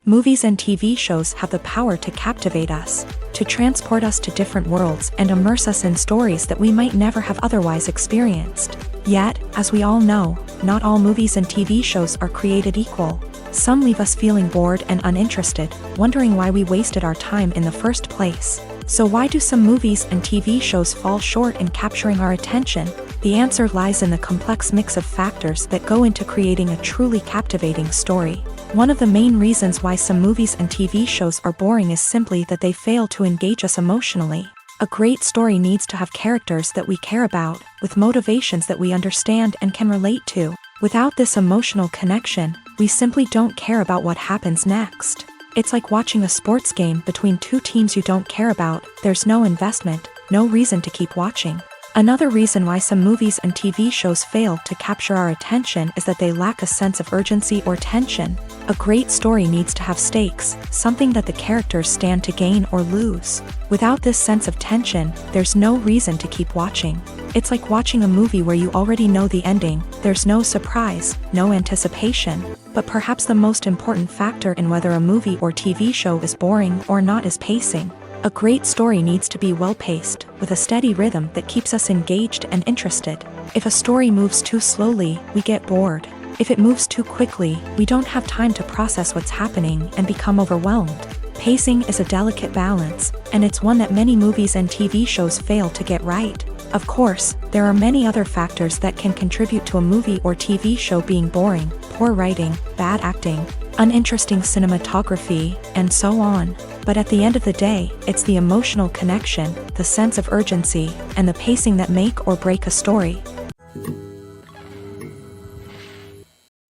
Movies and TV shows have the power to captivate us, to transport us to different worlds and immerse us in stories that we might never have otherwise experienced. Yet, as we all know, not all movies and TV shows are created equal. Some leave us feeling bored and uninterested, wondering why we wasted our time in the first place. So why do some movies and TV shows fall short in capturing our attention? The answer lies in the complex mix of factors that go into creating a truly captivating story. One of the main reasons why some movies and TV shows are boring is simply that they fail to engage us emotionally. A great story needs to have characters that we care about, with motivations that we understand and can relate to. Without this emotional connection, we simply don't care about what happens next. It's like watching a sports game between two teams you don't care about. There's no investment, no reason to keep watching. Another reason why some movies and TV shows fail to capture our attention is that they lack a sense of urgency or tension. A great story needs to have stakes, something that the characters stand to gain or lose. Without this sense of tension, there's no reason to keep watching. It's like watching a movie where you already know the ending. There's no surprise, no anticipation. But perhaps the most important factor in whether a movie or TV show is boring or not is pacing. A great story needs to be well-paced, with a steady rhythm that keeps us engaged and interested. If a story moves too slowly, we get bored. If it moves too quickly, we don't have time to process what's happening and become overwhelmed. Pacing is a delicate balance, and it's one that many movies and TV shows fail to get right. Of course, there are many other factors that can contribute to a movie or TV show being boring: poor writing, bad acting, uninteresting cinematography, and so on. But at the end of the day, it's the emotional connection, the sense of urgency, and the pacing that make or break a story.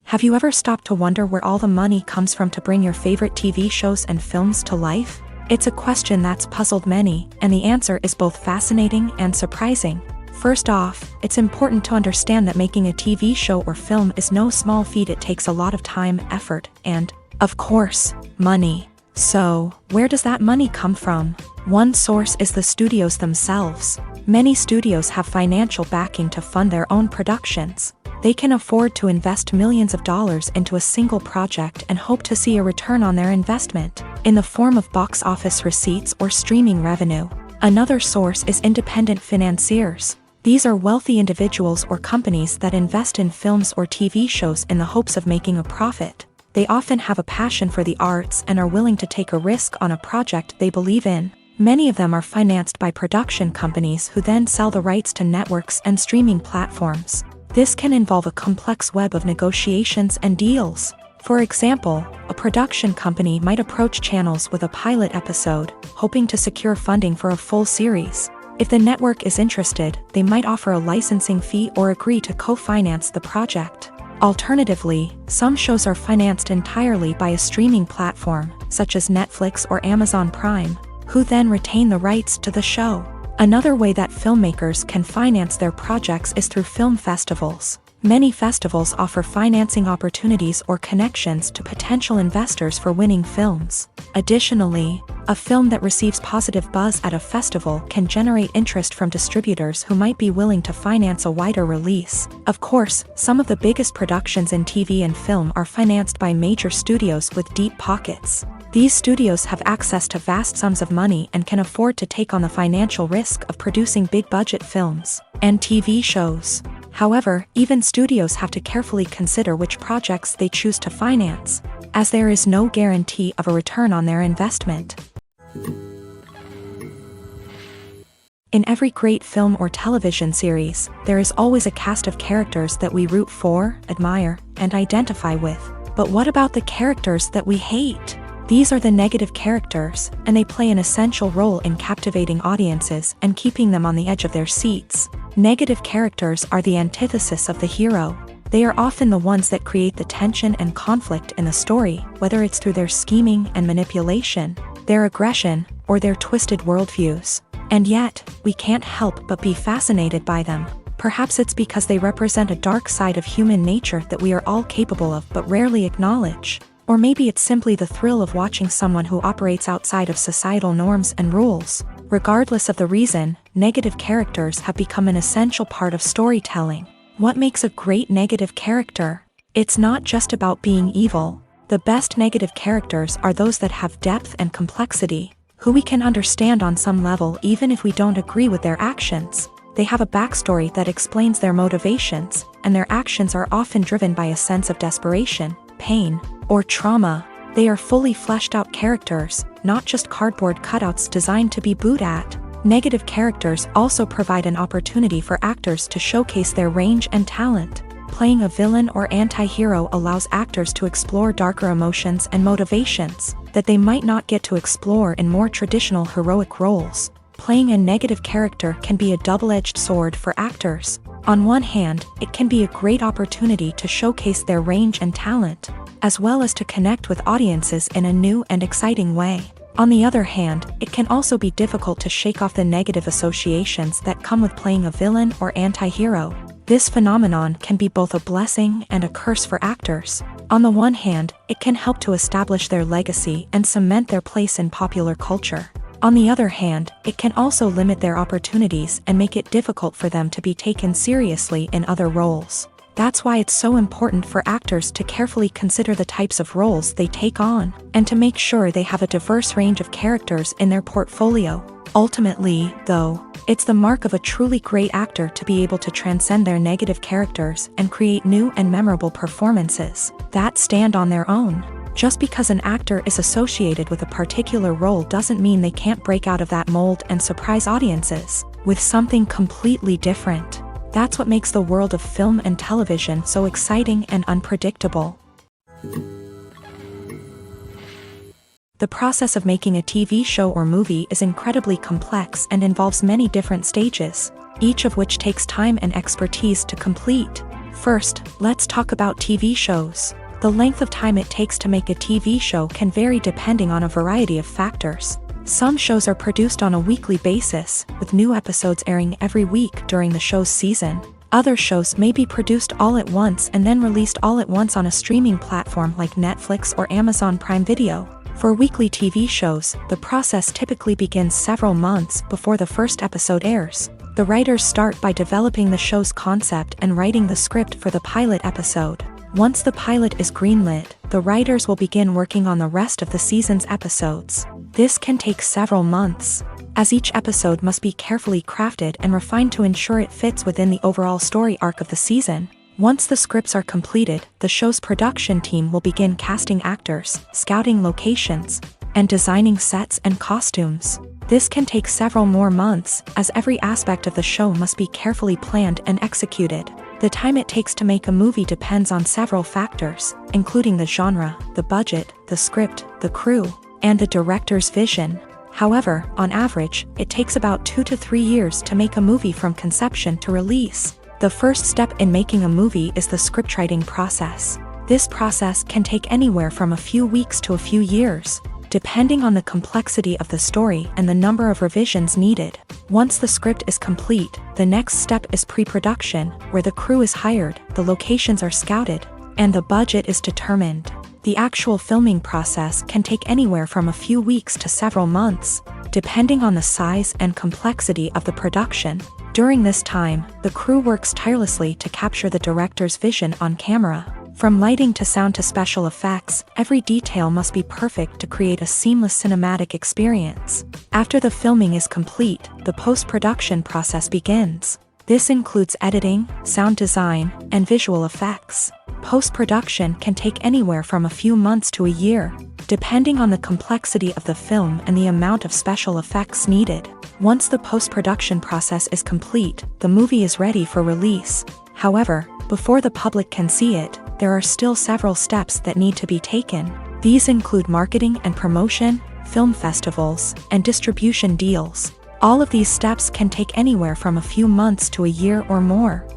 Have you ever stopped to wonder where all the money comes from to bring your favorite TV shows and films to life? It's a question that's puzzled many, and the answer is both fascinating and surprising. First off, it's important to understand that making a TV show or film is no small feat. It takes a lot of time, effort, and, of course, money. So, where does that money come from? One source is the studios themselves. Many studios have financial backing to fund their own productions. They can afford to invest millions of dollars into a single project and hope to see a return on their investment, in the form of box office receipts or streaming revenue. Another source is independent financiers. These are wealthy individuals or companies that invest in films or TV shows in the hopes of making a profit. They often have a passion for the arts and are willing to take a risk on a project they believe in. Many of them are financed by production companies who then sell the rights to networks and streaming platforms. This can involve a complex web of negotiations and deals. For example, a production company might approach channels with a pilot episode, hoping to secure funding for a full series. If the network is interested, they might offer a licensing fee or agree to co-finance the project. Alternatively, some shows are financed entirely by a streaming platform, such as Netflix or Amazon Prime, who then retain the rights to the show. Another way that filmmakers can finance their projects is through film festivals. Many festivals offer financing opportunities or connections to potential investors for winning films. Additionally, a film that receives positive buzz at a festival can generate interest from distributors who might be willing to finance a wider release. Of course, some of the biggest productions in TV and film are financed by major studios with deep pockets. These studios have access to vast sums of money and can afford to take on the financial risk of producing big-budget films and TV shows. However, even studios have to carefully consider which projects they choose to finance, as there is no guarantee of a return on their investment. In every great film or television series, there is always a cast of characters that we root for, admire, and identify with. But what about the characters that we hate? These are the negative characters, and they play an essential role in captivating audiences and keeping them on the edge of their seats. Negative characters are the antithesis of the hero. They are often the ones that create the tension and conflict in the story, whether it's through their scheming and manipulation, their aggression, or their twisted worldviews. And yet, we can't help but be fascinated by them. Perhaps it's because they represent a dark side of human nature that we are all capable of but rarely acknowledge. Or maybe it's simply the thrill of watching someone who operates outside of societal norms and rules. Regardless of the reason, negative characters have become an essential part of storytelling. What makes a great negative character? It's not just about being evil. The best negative characters are those that have depth and complexity, who we can understand on some level even if we don't agree with their actions. They have a backstory that explains their motivations, and their actions are often driven by a sense of desperation, pain, or trauma. They are fully fleshed out characters, not just cardboard cutouts designed to be booed at. Negative characters also provide an opportunity for actors to showcase their range and talent. Playing a villain or anti-hero allows actors to explore darker emotions and motivations that they might not get to explore in more traditional heroic roles. Playing a negative character can be a double-edged sword for actors. On one hand, it can be a great opportunity to showcase their range and talent, as well as to connect with audiences in a new and exciting way. On the other hand, it can also be difficult to shake off the negative associations that come with playing a villain or anti-hero. This phenomenon can be both a blessing and a curse for actors. On the one hand, it can help to establish their legacy and cement their place in popular culture. On the other hand, it can also limit their opportunities and make it difficult for them to be taken seriously in other roles. That's why it's so important for actors to carefully consider the types of roles they take on, and to make sure they have a diverse range of characters in their portfolio. Ultimately, though, it's the mark of a truly great actor to be able to transcend their negative characters and create new and memorable performances that stand on their own. Just because an actor is associated with a particular role doesn't mean they can't break out of that mold and surprise audiences with something completely different. That's what makes the world of film and television so exciting and unpredictable. The process of making a TV show or movie is incredibly complex and involves many different stages, each of which takes time and expertise to complete. First, let's talk about TV shows. The length of time it takes to make a TV show can vary depending on a variety of factors. Some shows are produced on a weekly basis, with new episodes airing every week during the show's season. Other shows may be produced all at once and then released all at once on a streaming platform like Netflix or Amazon Prime Video. For weekly TV shows, the process typically begins several months before the first episode airs. The writers start by developing the show's concept and writing the script for the pilot episode. Once the pilot is greenlit, the writers will begin working on the rest of the season's episodes. This can take several months, as each episode must be carefully crafted and refined to ensure it fits within the overall story arc of the season. Once the scripts are completed, the show's production team will begin casting actors, scouting locations, and designing sets and costumes. This can take several more months, as every aspect of the show must be carefully planned and executed. The time it takes to make a movie depends on several factors, including the genre, the budget, the script, the crew, and the director's vision. However, on average, it takes about 2 to 3 years to make a movie from conception to release. The first step in making a movie is the scriptwriting process. This process can take anywhere from a few weeks to a few years, depending on the complexity of the story and the number of revisions needed. Once the script is complete, the next step is pre-production, where the crew is hired, the locations are scouted, and the budget is determined. The actual filming process can take anywhere from a few weeks to several months, depending on the size and complexity of the production. During this time, the crew works tirelessly to capture the director's vision on camera. From lighting to sound to special effects, every detail must be perfect to create a seamless cinematic experience. After the filming is complete, the post-production process begins. This includes editing, sound design, and visual effects. Post-production can take anywhere from a few months to a year, depending on the complexity of the film and the amount of special effects needed. Once the post-production process is complete, the movie is ready for release. However, before the public can see it, there are still several steps that need to be taken. These include marketing and promotion, film festivals, and distribution deals. All of these steps can take anywhere from a few months to a year or more.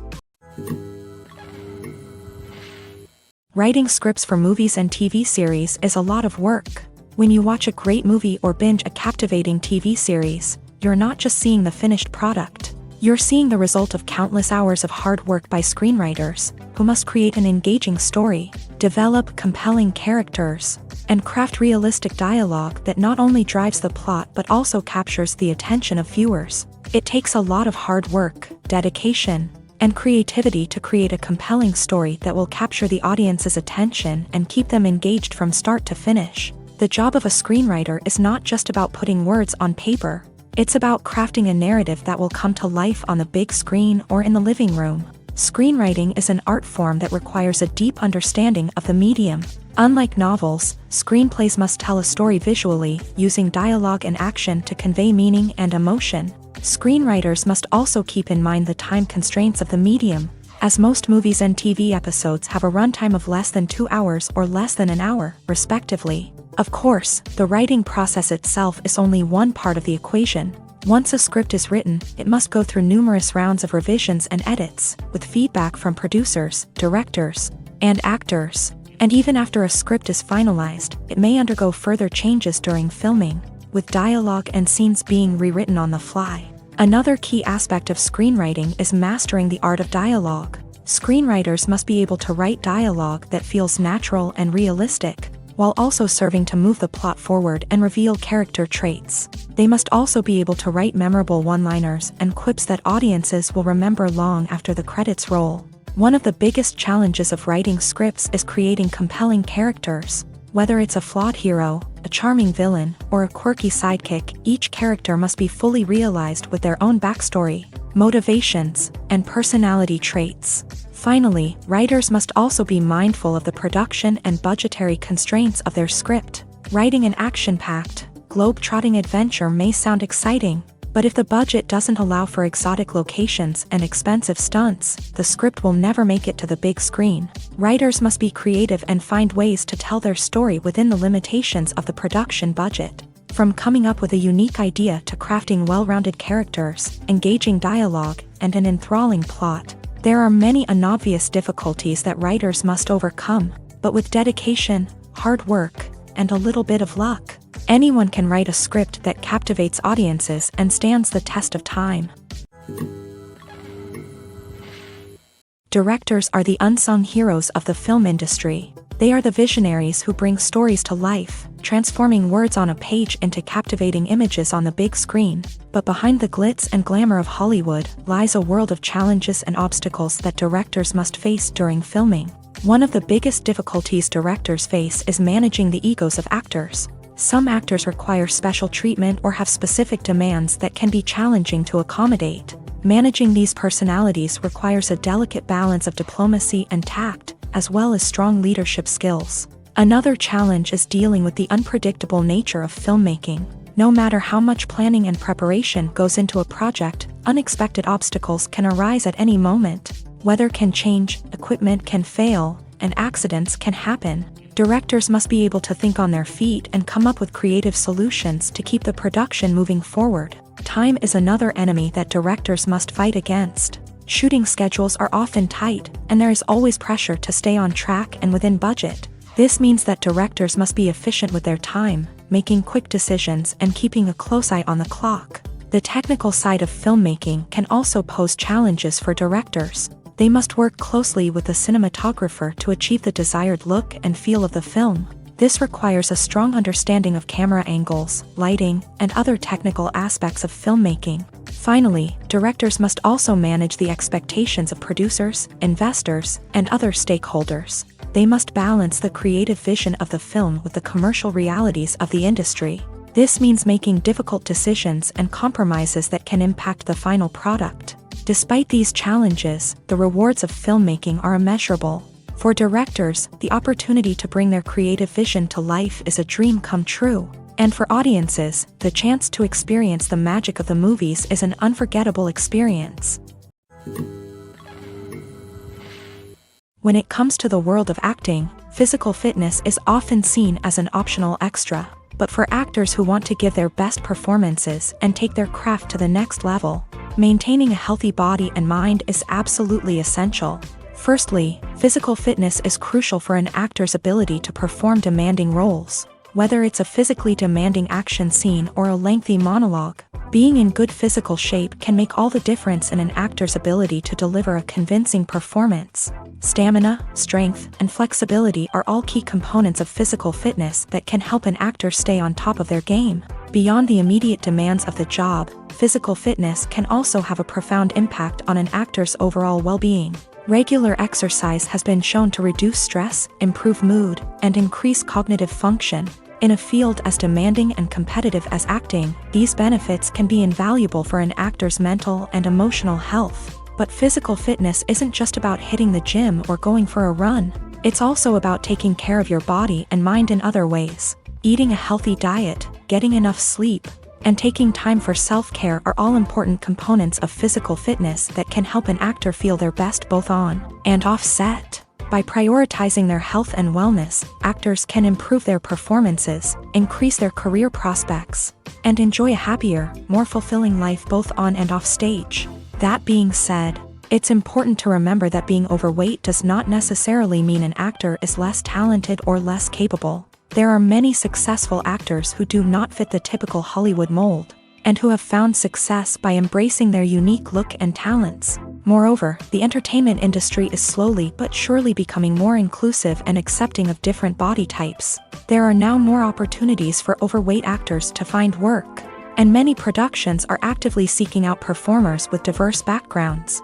Writing scripts for movies and TV series is a lot of work. When you watch a great movie or binge a captivating TV series, you're not just seeing the finished product. You're seeing the result of countless hours of hard work by screenwriters, who must create an engaging story, develop compelling characters, and craft realistic dialogue that not only drives the plot but also captures the attention of viewers. It takes a lot of hard work, dedication, and creativity to create a compelling story that will capture the audience's attention and keep them engaged from start to finish. The job of a screenwriter is not just about putting words on paper. It's about crafting a narrative that will come to life on the big screen or in the living room. Screenwriting is an art form that requires a deep understanding of the medium. Unlike novels, screenplays must tell a story visually, using dialogue and action to convey meaning and emotion. Screenwriters must also keep in mind the time constraints of the medium, as most movies and TV episodes have a runtime of less than 2 hours or less than an hour, respectively. Of course, the writing process itself is only one part of the equation. Once a script is written, it must go through numerous rounds of revisions and edits, with feedback from producers, directors, and actors. And even after a script is finalized, it may undergo further changes during filming, with dialogue and scenes being rewritten on the fly. Another key aspect of screenwriting is mastering the art of dialogue. Screenwriters must be able to write dialogue that feels natural and realistic, while also serving to move the plot forward and reveal character traits. They must also be able to write memorable one-liners and quips that audiences will remember long after the credits roll. One of the biggest challenges of writing scripts is creating compelling characters. Whether it's a flawed hero, a charming villain, or a quirky sidekick, each character must be fully realized with their own backstory, motivations, and personality traits. Finally, writers must also be mindful of the production and budgetary constraints of their script. Writing an action-packed, globe-trotting adventure may sound exciting, but if the budget doesn't allow for exotic locations and expensive stunts, the script will never make it to the big screen. Writers must be creative and find ways to tell their story within the limitations of the production budget. From coming up with a unique idea to crafting well-rounded characters, engaging dialogue, and an enthralling plot, there are many unobvious difficulties that writers must overcome, but with dedication, hard work, and a little bit of luck, anyone can write a script that captivates audiences and stands the test of time. Directors are the unsung heroes of the film industry. They are the visionaries who bring stories to life, transforming words on a page into captivating images on the big screen. But behind the glitz and glamour of Hollywood lies a world of challenges and obstacles that directors must face during filming. One of the biggest difficulties directors face is managing the egos of actors. Some actors require special treatment or have specific demands that can be challenging to accommodate. Managing these personalities requires a delicate balance of diplomacy and tact, as well as strong leadership skills. Another challenge is dealing with the unpredictable nature of filmmaking. No matter how much planning and preparation goes into a project, unexpected obstacles can arise at any moment. Weather can change, equipment can fail, and accidents can happen. Directors must be able to think on their feet and come up with creative solutions to keep the production moving forward. Time is another enemy that directors must fight against. Shooting schedules are often tight, and there is always pressure to stay on track and within budget. This means that directors must be efficient with their time, making quick decisions and keeping a close eye on the clock. The technical side of filmmaking can also pose challenges for directors. They must work closely with the cinematographer to achieve the desired look and feel of the film. This requires a strong understanding of camera angles, lighting, and other technical aspects of filmmaking. Finally, directors must also manage the expectations of producers, investors, and other stakeholders. They must balance the creative vision of the film with the commercial realities of the industry. This means making difficult decisions and compromises that can impact the final product. Despite these challenges, the rewards of filmmaking are immeasurable. For directors, the opportunity to bring their creative vision to life is a dream come true. And for audiences, the chance to experience the magic of the movies is an unforgettable experience. When it comes to the world of acting, physical fitness is often seen as an optional extra. But for actors who want to give their best performances and take their craft to the next level, maintaining a healthy body and mind is absolutely essential. Firstly, physical fitness is crucial for an actor's ability to perform demanding roles. Whether it's a physically demanding action scene or a lengthy monologue, being in good physical shape can make all the difference in an actor's ability to deliver a convincing performance. Stamina, strength, and flexibility are all key components of physical fitness that can help an actor stay on top of their game. Beyond the immediate demands of the job, physical fitness can also have a profound impact on an actor's overall well-being. Regular exercise has been shown to reduce stress, improve mood, and increase cognitive function. In a field as demanding and competitive as acting, these benefits can be invaluable for an actor's mental and emotional health. But physical fitness isn't just about hitting the gym or going for a run. It's also about taking care of your body and mind in other ways. Eating a healthy diet, getting enough sleep, and taking time for self-care are all important components of physical fitness that can help an actor feel their best both on and off set. By prioritizing their health and wellness, actors can improve their performances, increase their career prospects, and enjoy a happier, more fulfilling life both on and off stage. That being said, it's important to remember that being overweight does not necessarily mean an actor is less talented or less capable. There are many successful actors who do not fit the typical Hollywood mold, and who have found success by embracing their unique look and talents. Moreover, the entertainment industry is slowly but surely becoming more inclusive and accepting of different body types. There are now more opportunities for overweight actors to find work, and many productions are actively seeking out performers with diverse backgrounds.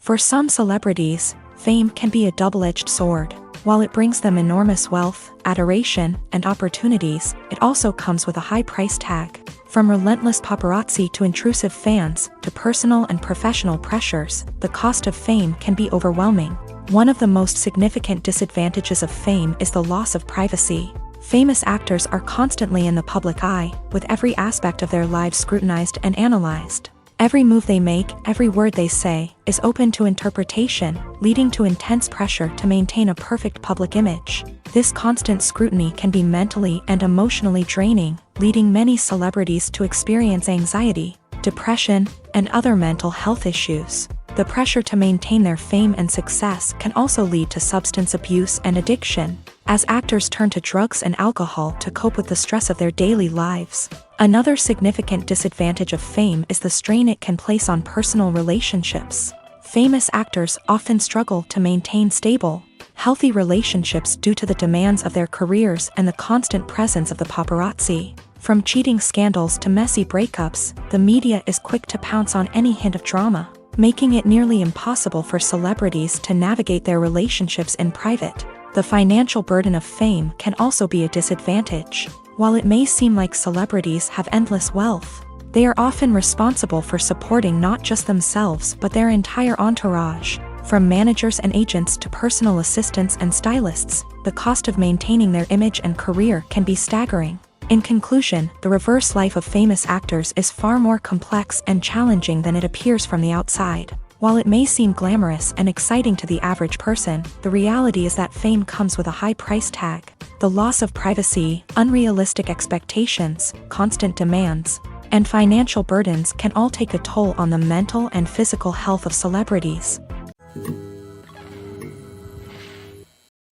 For some celebrities, fame can be a double-edged sword. While it brings them enormous wealth, adoration, and opportunities, it also comes with a high price tag. From relentless paparazzi to intrusive fans, to personal and professional pressures, the cost of fame can be overwhelming. One of the most significant disadvantages of fame is the loss of privacy. Famous actors are constantly in the public eye, with every aspect of their lives scrutinized and analyzed. Every move they make, every word they say, is open to interpretation, leading to intense pressure to maintain a perfect public image. This constant scrutiny can be mentally and emotionally draining, leading many celebrities to experience anxiety, depression, and other mental health issues. The pressure to maintain their fame and success can also lead to substance abuse and addiction, as actors turn to drugs and alcohol to cope with the stress of their daily lives. Another significant disadvantage of fame is the strain it can place on personal relationships. Famous actors often struggle to maintain stable, healthy relationships due to the demands of their careers and the constant presence of the paparazzi. From cheating scandals to messy breakups, the media is quick to pounce on any hint of drama, making it nearly impossible for celebrities to navigate their relationships in private. The financial burden of fame can also be a disadvantage. While it may seem like celebrities have endless wealth, they are often responsible for supporting not just themselves but their entire entourage. From managers and agents to personal assistants and stylists, the cost of maintaining their image and career can be staggering. In conclusion, the reverse life of famous actors is far more complex and challenging than it appears from the outside. While it may seem glamorous and exciting to the average person, the reality is that fame comes with a high price tag. The loss of privacy, unrealistic expectations, constant demands, and financial burdens can all take a toll on the mental and physical health of celebrities.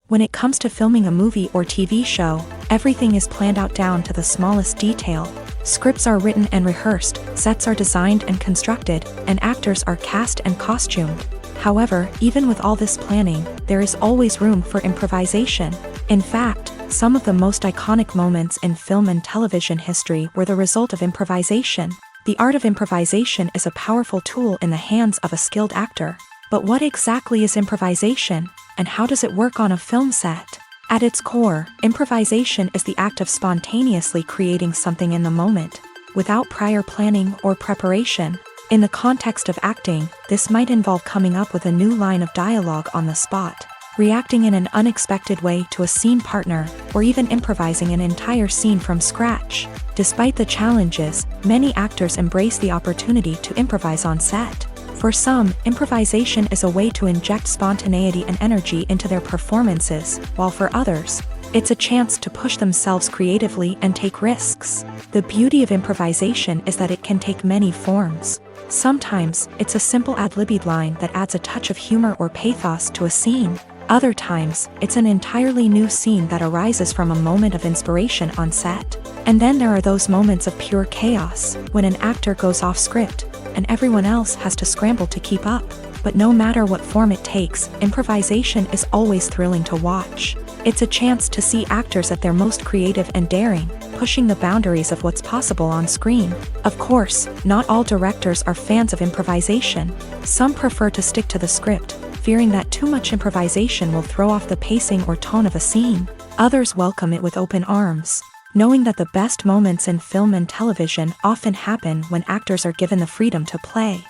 When it comes to filming a movie or TV show, everything is planned out down to the smallest detail. Scripts are written and rehearsed, sets are designed and constructed, and actors are cast and costumed. However, even with all this planning, there is always room for improvisation. In fact, some of the most iconic moments in film and television history were the result of improvisation. The art of improvisation is a powerful tool in the hands of a skilled actor. But what exactly is improvisation, and how does it work on a film set? At its core, improvisation is the act of spontaneously creating something in the moment, without prior planning or preparation. In the context of acting, this might involve coming up with a new line of dialogue on the spot, reacting in an unexpected way to a scene partner, or even improvising an entire scene from scratch. Despite the challenges, many actors embrace the opportunity to improvise on set. For some, improvisation is a way to inject spontaneity and energy into their performances, while for others, it's a chance to push themselves creatively and take risks. The beauty of improvisation is that it can take many forms. Sometimes, it's a simple ad-libbed line that adds a touch of humor or pathos to a scene. Other times, it's an entirely new scene that arises from a moment of inspiration on set. And then there are those moments of pure chaos, when an actor goes off script, and everyone else has to scramble to keep up. But no matter what form it takes, improvisation is always thrilling to watch. It's a chance to see actors at their most creative and daring, pushing the boundaries of what's possible on screen. Of course, not all directors are fans of improvisation. Some prefer to stick to the script, fearing that too much improvisation will throw off the pacing or tone of a scene. Others welcome it with open arms, knowing that the best moments in film and television often happen when actors are given the freedom to play.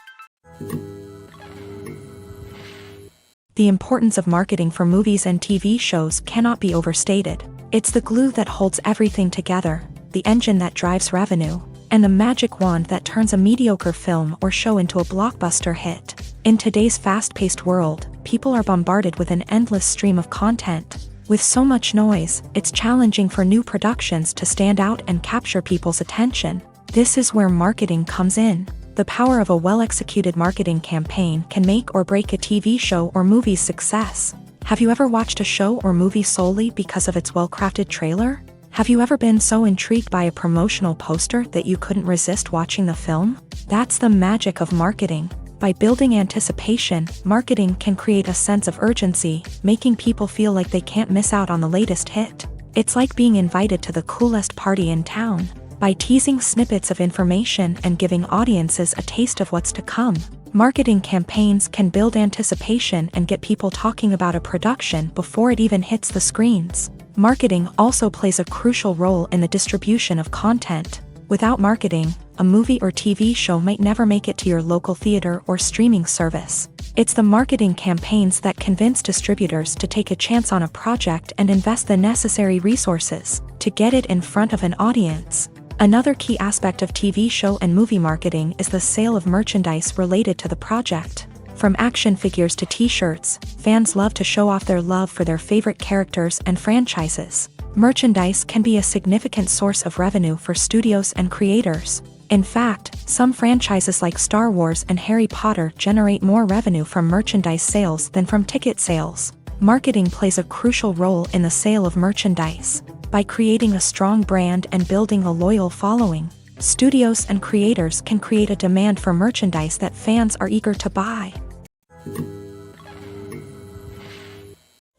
The importance of marketing for movies and TV shows cannot be overstated. It's the glue that holds everything together, the engine that drives revenue, and the magic wand that turns a mediocre film or show into a blockbuster hit. In today's fast-paced world, people are bombarded with an endless stream of content. With so much noise, it's challenging for new productions to stand out and capture people's attention. This is where marketing comes in. The power of a well-executed marketing campaign can make or break a TV show or movie's success. Have you ever watched a show or movie solely because of its well-crafted trailer? Have you ever been so intrigued by a promotional poster that you couldn't resist watching the film? That's the magic of marketing. By building anticipation, marketing can create a sense of urgency, making people feel like they can't miss out on the latest hit. It's like being invited to the coolest party in town. By teasing snippets of information and giving audiences a taste of what's to come, Marketing campaigns can build anticipation and get people talking about a production before it even hits the screens. Marketing also plays a crucial role in the distribution of content. Without marketing, a movie or TV show might never make it to your local theater or streaming service. It's the marketing campaigns that convince distributors to take a chance on a project and invest the necessary resources to get it in front of an audience. Another key aspect of TV show and movie marketing is the sale of merchandise related to the project. From action figures to t-shirts, fans love to show off their love for their favorite characters and franchises. Merchandise can be a significant source of revenue for studios and creators. In fact, some franchises like Star Wars and Harry Potter generate more revenue from merchandise sales than from ticket sales. Marketing plays a crucial role in the sale of merchandise. By creating a strong brand and building a loyal following, studios and creators can create a demand for merchandise that fans are eager to buy.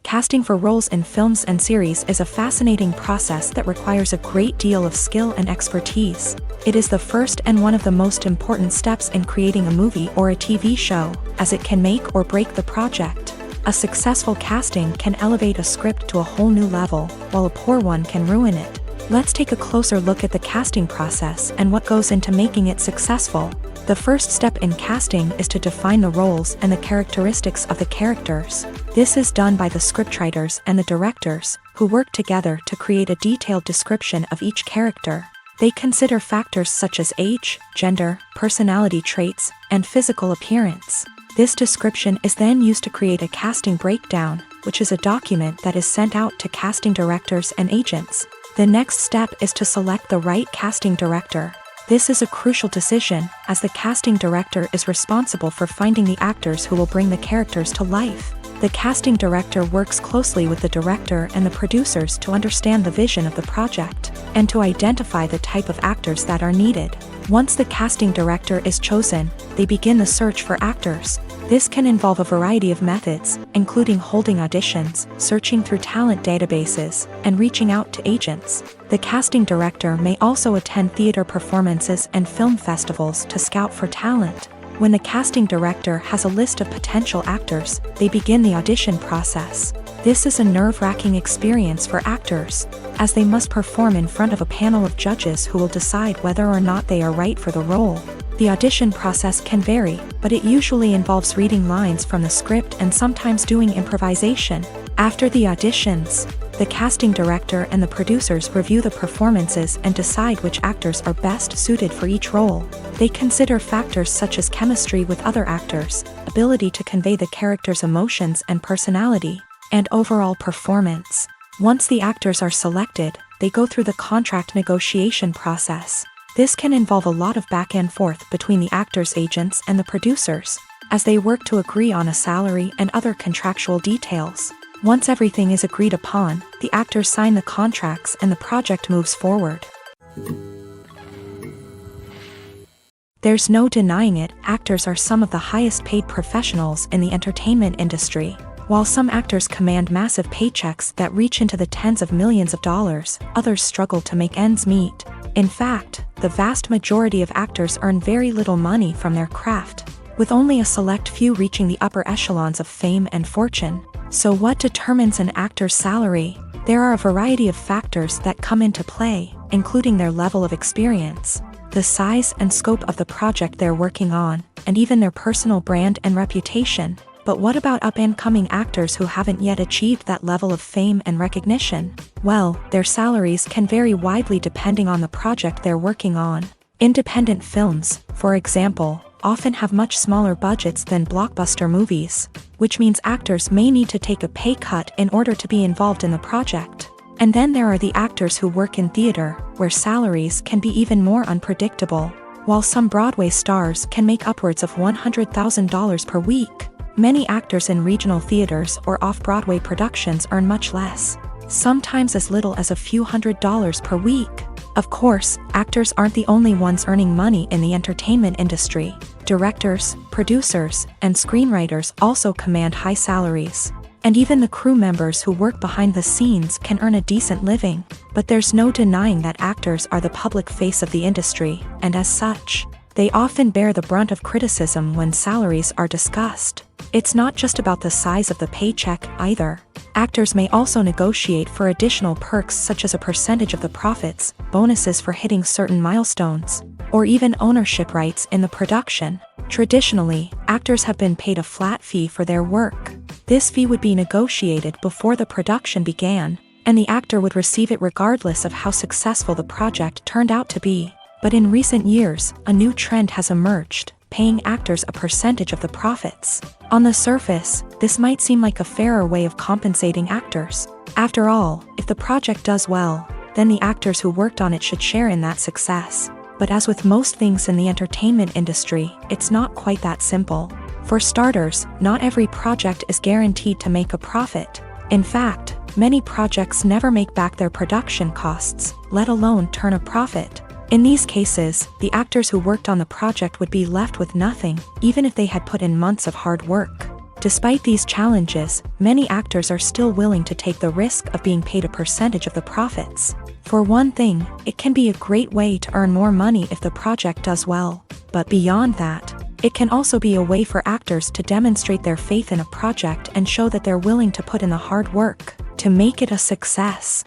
Casting for roles in films and series is a fascinating process that requires a great deal of skill and expertise. It is the first and one of the most important steps in creating a movie or a TV show, as it can make or break the project. A successful casting can elevate a script to a whole new level, while a poor one can ruin it. Let's take a closer look at the casting process and what goes into making it successful. The first step in casting is to define the roles and the characteristics of the characters. This is done by the scriptwriters and the directors, who work together to create a detailed description of each character. They consider factors such as age, gender, personality traits, and physical appearance. This description is then used to create a casting breakdown, which is a document that is sent out to casting directors and agents. The next step is to select the right casting director. This is a crucial decision, as the casting director is responsible for finding the actors who will bring the characters to life. The casting director works closely with the director and the producers to understand the vision of the project, and to identify the type of actors that are needed. Once the casting director is chosen, they begin the search for actors. This can involve a variety of methods, including holding auditions, searching through talent databases, and reaching out to agents. The casting director may also attend theater performances and film festivals to scout for talent. When the casting director has a list of potential actors, they begin the audition process. This is a nerve-wracking experience for actors, as they must perform in front of a panel of judges who will decide whether or not they are right for the role. The audition process can vary, but it usually involves reading lines from the script and sometimes doing improvisation. After the auditions, the casting director and the producers review the performances and decide which actors are best suited for each role. They consider factors such as chemistry with other actors, ability to convey the character's emotions and personality, and overall performance. Once the actors are selected, they go through the contract negotiation process. This can involve a lot of back and forth between the actors' agents and the producers, as they work to agree on a salary and other contractual details. Once everything is agreed upon, the actors sign the contracts and the project moves forward. There's no denying it, actors are some of the highest paid professionals in the entertainment industry. While some actors command massive paychecks that reach into the tens of millions of dollars, others struggle to make ends meet. In fact, the vast majority of actors earn very little money from their craft, with only a select few reaching the upper echelons of fame and fortune. So what determines an actor's salary? There are a variety of factors that come into play, including their level of experience, the size and scope of the project they're working on, and even their personal brand and reputation. But what about up-and-coming actors who haven't yet achieved that level of fame and recognition? Well, their salaries can vary widely depending on the project they're working on. Independent films, for example, often have much smaller budgets than blockbuster movies, which means actors may need to take a pay cut in order to be involved in the project. And then there are the actors who work in theater, where salaries can be even more unpredictable. While some Broadway stars can make upwards of $100,000 per week, many actors in regional theaters or off-Broadway productions earn much less, sometimes as little as a few $100s per week. Of course, actors aren't the only ones earning money in the entertainment industry. Directors, producers, and screenwriters also command high salaries. And even the crew members who work behind the scenes can earn a decent living. But there's no denying that actors are the public face of the industry, and as such, They often bear the brunt of criticism when salaries are discussed. It's not just about the size of the paycheck, either. Actors may also negotiate for additional perks such as a percentage of the profits, bonuses for hitting certain milestones, or even ownership rights in the production. Traditionally, actors have been paid a flat fee for their work. This fee would be negotiated before the production began, and the actor would receive it regardless of how successful the project turned out to be. But in recent years, a new trend has emerged, paying actors a percentage of the profits. On the surface, this might seem like a fairer way of compensating actors. After all, if the project does well, then the actors who worked on it should share in that success. But as with most things in the entertainment industry, it's not quite that simple. For starters, not every project is guaranteed to make a profit. In fact, many projects never make back their production costs, let alone turn a profit. In these cases, the actors who worked on the project would be left with nothing, even if they had put in months of hard work. Despite these challenges, many actors are still willing to take the risk of being paid a percentage of the profits. For one thing, it can be a great way to earn more money if the project does well. But beyond that, it can also be a way for actors to demonstrate their faith in a project and show that they're willing to put in the hard work to make it a success.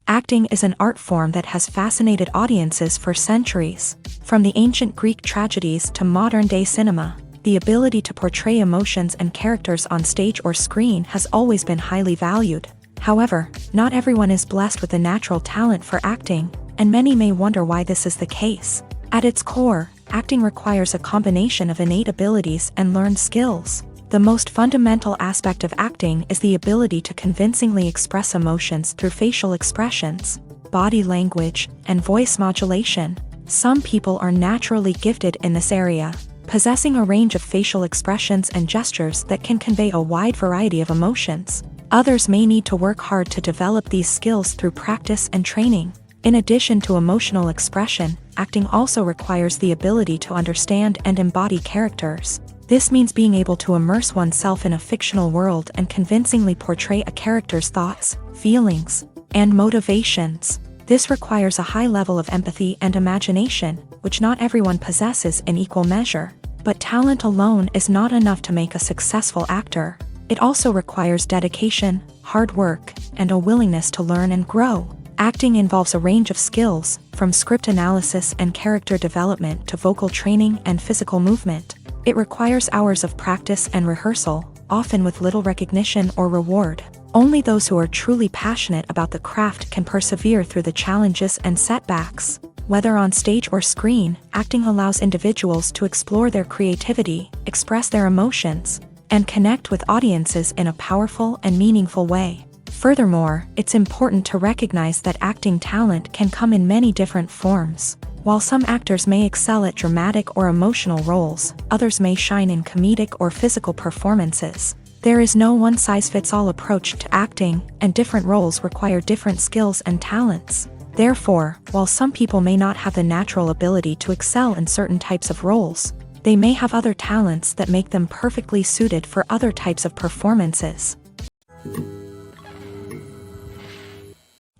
Acting is an art form that has fascinated audiences for centuries. From the ancient Greek tragedies to modern-day cinema, the ability to portray emotions and characters on stage or screen has always been highly valued. However, not everyone is blessed with a natural talent for acting, and many may wonder why this is the case. At its core, acting requires a combination of innate abilities and learned skills. The most fundamental aspect of acting is the ability to convincingly express emotions through facial expressions, body language, and voice modulation. Some people are naturally gifted in this area, possessing a range of facial expressions and gestures that can convey a wide variety of emotions. Others may need to work hard to develop these skills through practice and training. In addition to emotional expression, acting also requires the ability to understand and embody characters. This means being able to immerse oneself in a fictional world and convincingly portray a character's thoughts, feelings, and motivations. This requires a high level of empathy and imagination, which not everyone possesses in equal measure. But talent alone is not enough to make a successful actor. It also requires dedication, hard work, and a willingness to learn and grow. Acting involves a range of skills, from script analysis and character development to vocal training and physical movement. It requires hours of practice and rehearsal, often with little recognition or reward. Only those who are truly passionate about the craft can persevere through the challenges and setbacks. Whether on stage or screen, acting allows individuals to explore their creativity, express their emotions, and connect with audiences in a powerful and meaningful way. Furthermore, it's important to recognize that acting talent can come in many different forms. While some actors may excel at dramatic or emotional roles, others may shine in comedic or physical performances. There is no one-size-fits-all approach to acting, and different roles require different skills and talents. Therefore, while some people may not have the natural ability to excel in certain types of roles, they may have other talents that make them perfectly suited for other types of performances.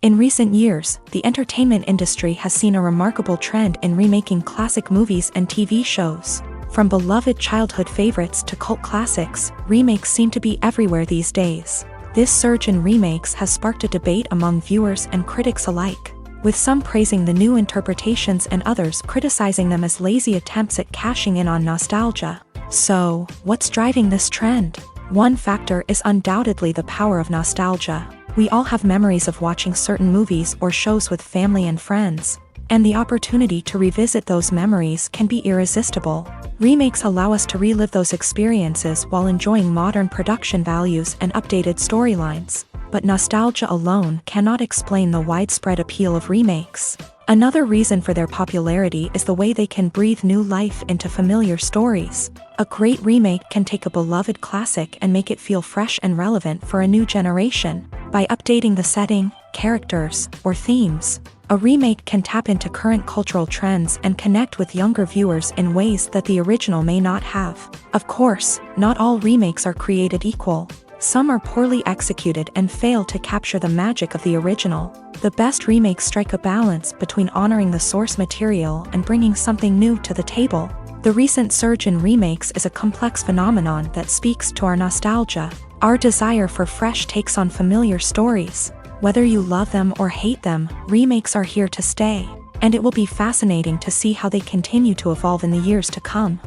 In recent years, the entertainment industry has seen a remarkable trend in remaking classic movies and TV shows. From beloved childhood favorites to cult classics, remakes seem to be everywhere these days. This surge in remakes has sparked a debate among viewers and critics alike, with some praising the new interpretations and others criticizing them as lazy attempts at cashing in on nostalgia. So, what's driving this trend? One factor is undoubtedly the power of nostalgia. We all have memories of watching certain movies or shows with family and friends, and the opportunity to revisit those memories can be irresistible. Remakes allow us to relive those experiences while enjoying modern production values and updated storylines. But nostalgia alone cannot explain the widespread appeal of remakes. Another reason for their popularity is the way they can breathe new life into familiar stories. A great remake can take a beloved classic and make it feel fresh and relevant for a new generation. By updating the setting, characters, or themes, a remake can tap into current cultural trends and connect with younger viewers in ways that the original may not have. Of course, not all remakes are created equal. Some are poorly executed and fail to capture the magic of the original. The best remakes strike a balance between honoring the source material and bringing something new to the table. The recent surge in remakes is a complex phenomenon that speaks to our nostalgia, our desire for fresh takes on familiar stories. Whether you love them or hate them, remakes are here to stay, and it will be fascinating to see how they continue to evolve in the years to come.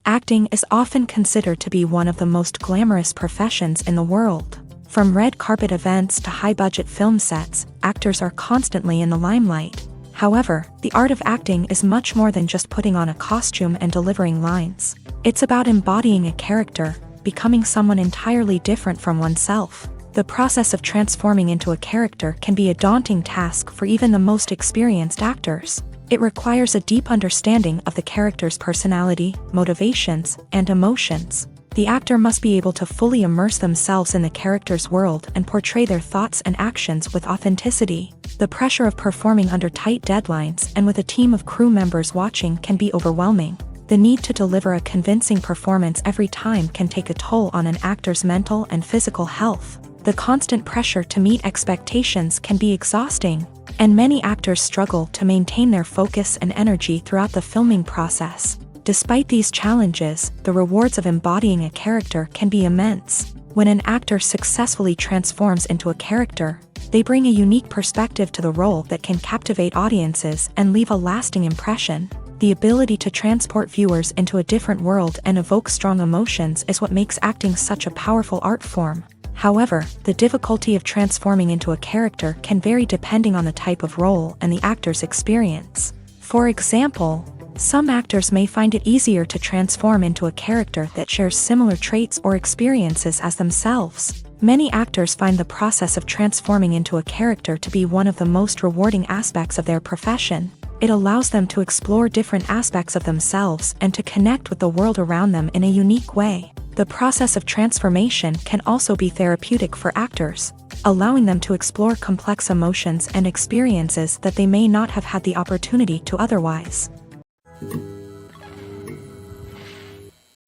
Acting is often considered to be one of the most glamorous professions in the world. From red carpet events to high-budget film sets, actors are constantly in the limelight. However, the art of acting is much more than just putting on a costume and delivering lines. It's about embodying a character, becoming someone entirely different from oneself. The process of transforming into a character can be a daunting task for even the most experienced actors. It requires a deep understanding of the character's personality, motivations, and emotions. The actor must be able to fully immerse themselves in the character's world and portray their thoughts and actions with authenticity. The pressure of performing under tight deadlines and with a team of crew members watching can be overwhelming. The need to deliver a convincing performance every time can take a toll on an actor's mental and physical health. The constant pressure to meet expectations can be exhausting, and many actors struggle to maintain their focus and energy throughout the filming process. Despite these challenges, the rewards of embodying a character can be immense. When an actor successfully transforms into a character, they bring a unique perspective to the role that can captivate audiences and leave a lasting impression. The ability to transport viewers into a different world and evoke strong emotions is what makes acting such a powerful art form. However, the difficulty of transforming into a character can vary depending on the type of role and the actor's experience. For example, some actors may find it easier to transform into a character that shares similar traits or experiences as themselves. Many actors find the process of transforming into a character to be one of the most rewarding aspects of their profession. It allows them to explore different aspects of themselves and to connect with the world around them in a unique way. The process of transformation can also be therapeutic for actors, allowing them to explore complex emotions and experiences that they may not have had the opportunity to otherwise.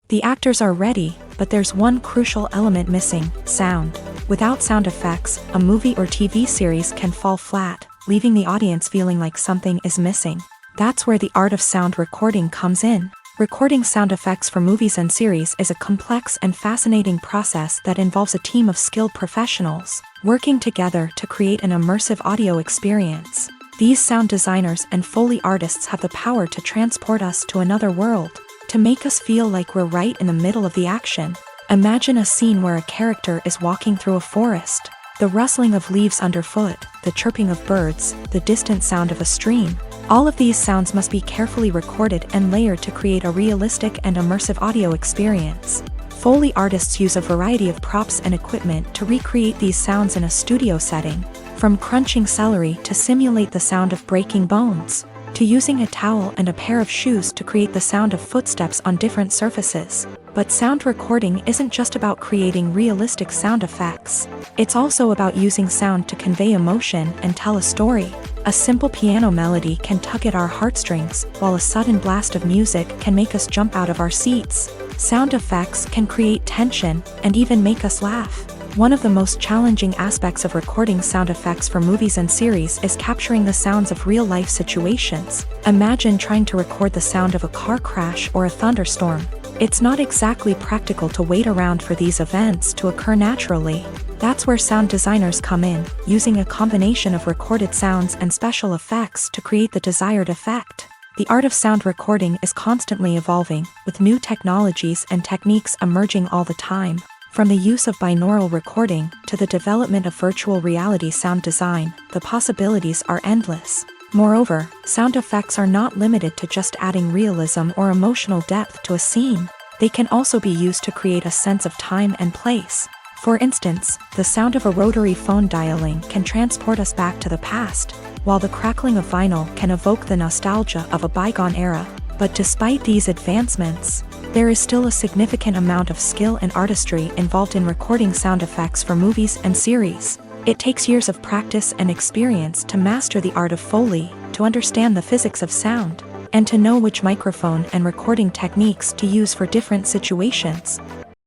The actors are ready, but there's one crucial element missing: sound. Without sound effects, a movie or TV series can fall flat, leaving the audience feeling like something is missing. That's where the art of sound recording comes in. Recording sound effects for movies and series is a complex and fascinating process that involves a team of skilled professionals working together to create an immersive audio experience. These sound designers and Foley artists have the power to transport us to another world, to make us feel like we're right in the middle of the action. Imagine a scene where a character is walking through a forest. The rustling of leaves underfoot, the chirping of birds, the distant sound of a stream. All of these sounds must be carefully recorded and layered to create a realistic and immersive audio experience. Foley artists use a variety of props and equipment to recreate these sounds in a studio setting, from crunching celery to simulate the sound of breaking bones, to using a towel and a pair of shoes to create the sound of footsteps on different surfaces. But sound recording isn't just about creating realistic sound effects. It's also about using sound to convey emotion and tell a story. A simple piano melody can tug at our heartstrings, while a sudden blast of music can make us jump out of our seats. Sound effects can create tension and even make us laugh. One of the most challenging aspects of recording sound effects for movies and series is capturing the sounds of real-life situations. Imagine trying to record the sound of a car crash or a thunderstorm. It's not exactly practical to wait around for these events to occur naturally. That's where sound designers come in, using a combination of recorded sounds and special effects to create the desired effect. The art of sound recording is constantly evolving, with new technologies and techniques emerging all the time. From the use of binaural recording to the development of virtual reality sound design, the possibilities are endless. Moreover, sound effects are not limited to just adding realism or emotional depth to a scene. They can also be used to create a sense of time and place. For instance, the sound of a rotary phone dialing can transport us back to the past, while the crackling of vinyl can evoke the nostalgia of a bygone era. But despite these advancements, there is still a significant amount of skill and artistry involved in recording sound effects for movies and series. It takes years of practice and experience to master the art of Foley, to understand the physics of sound, and to know which microphone and recording techniques to use for different situations.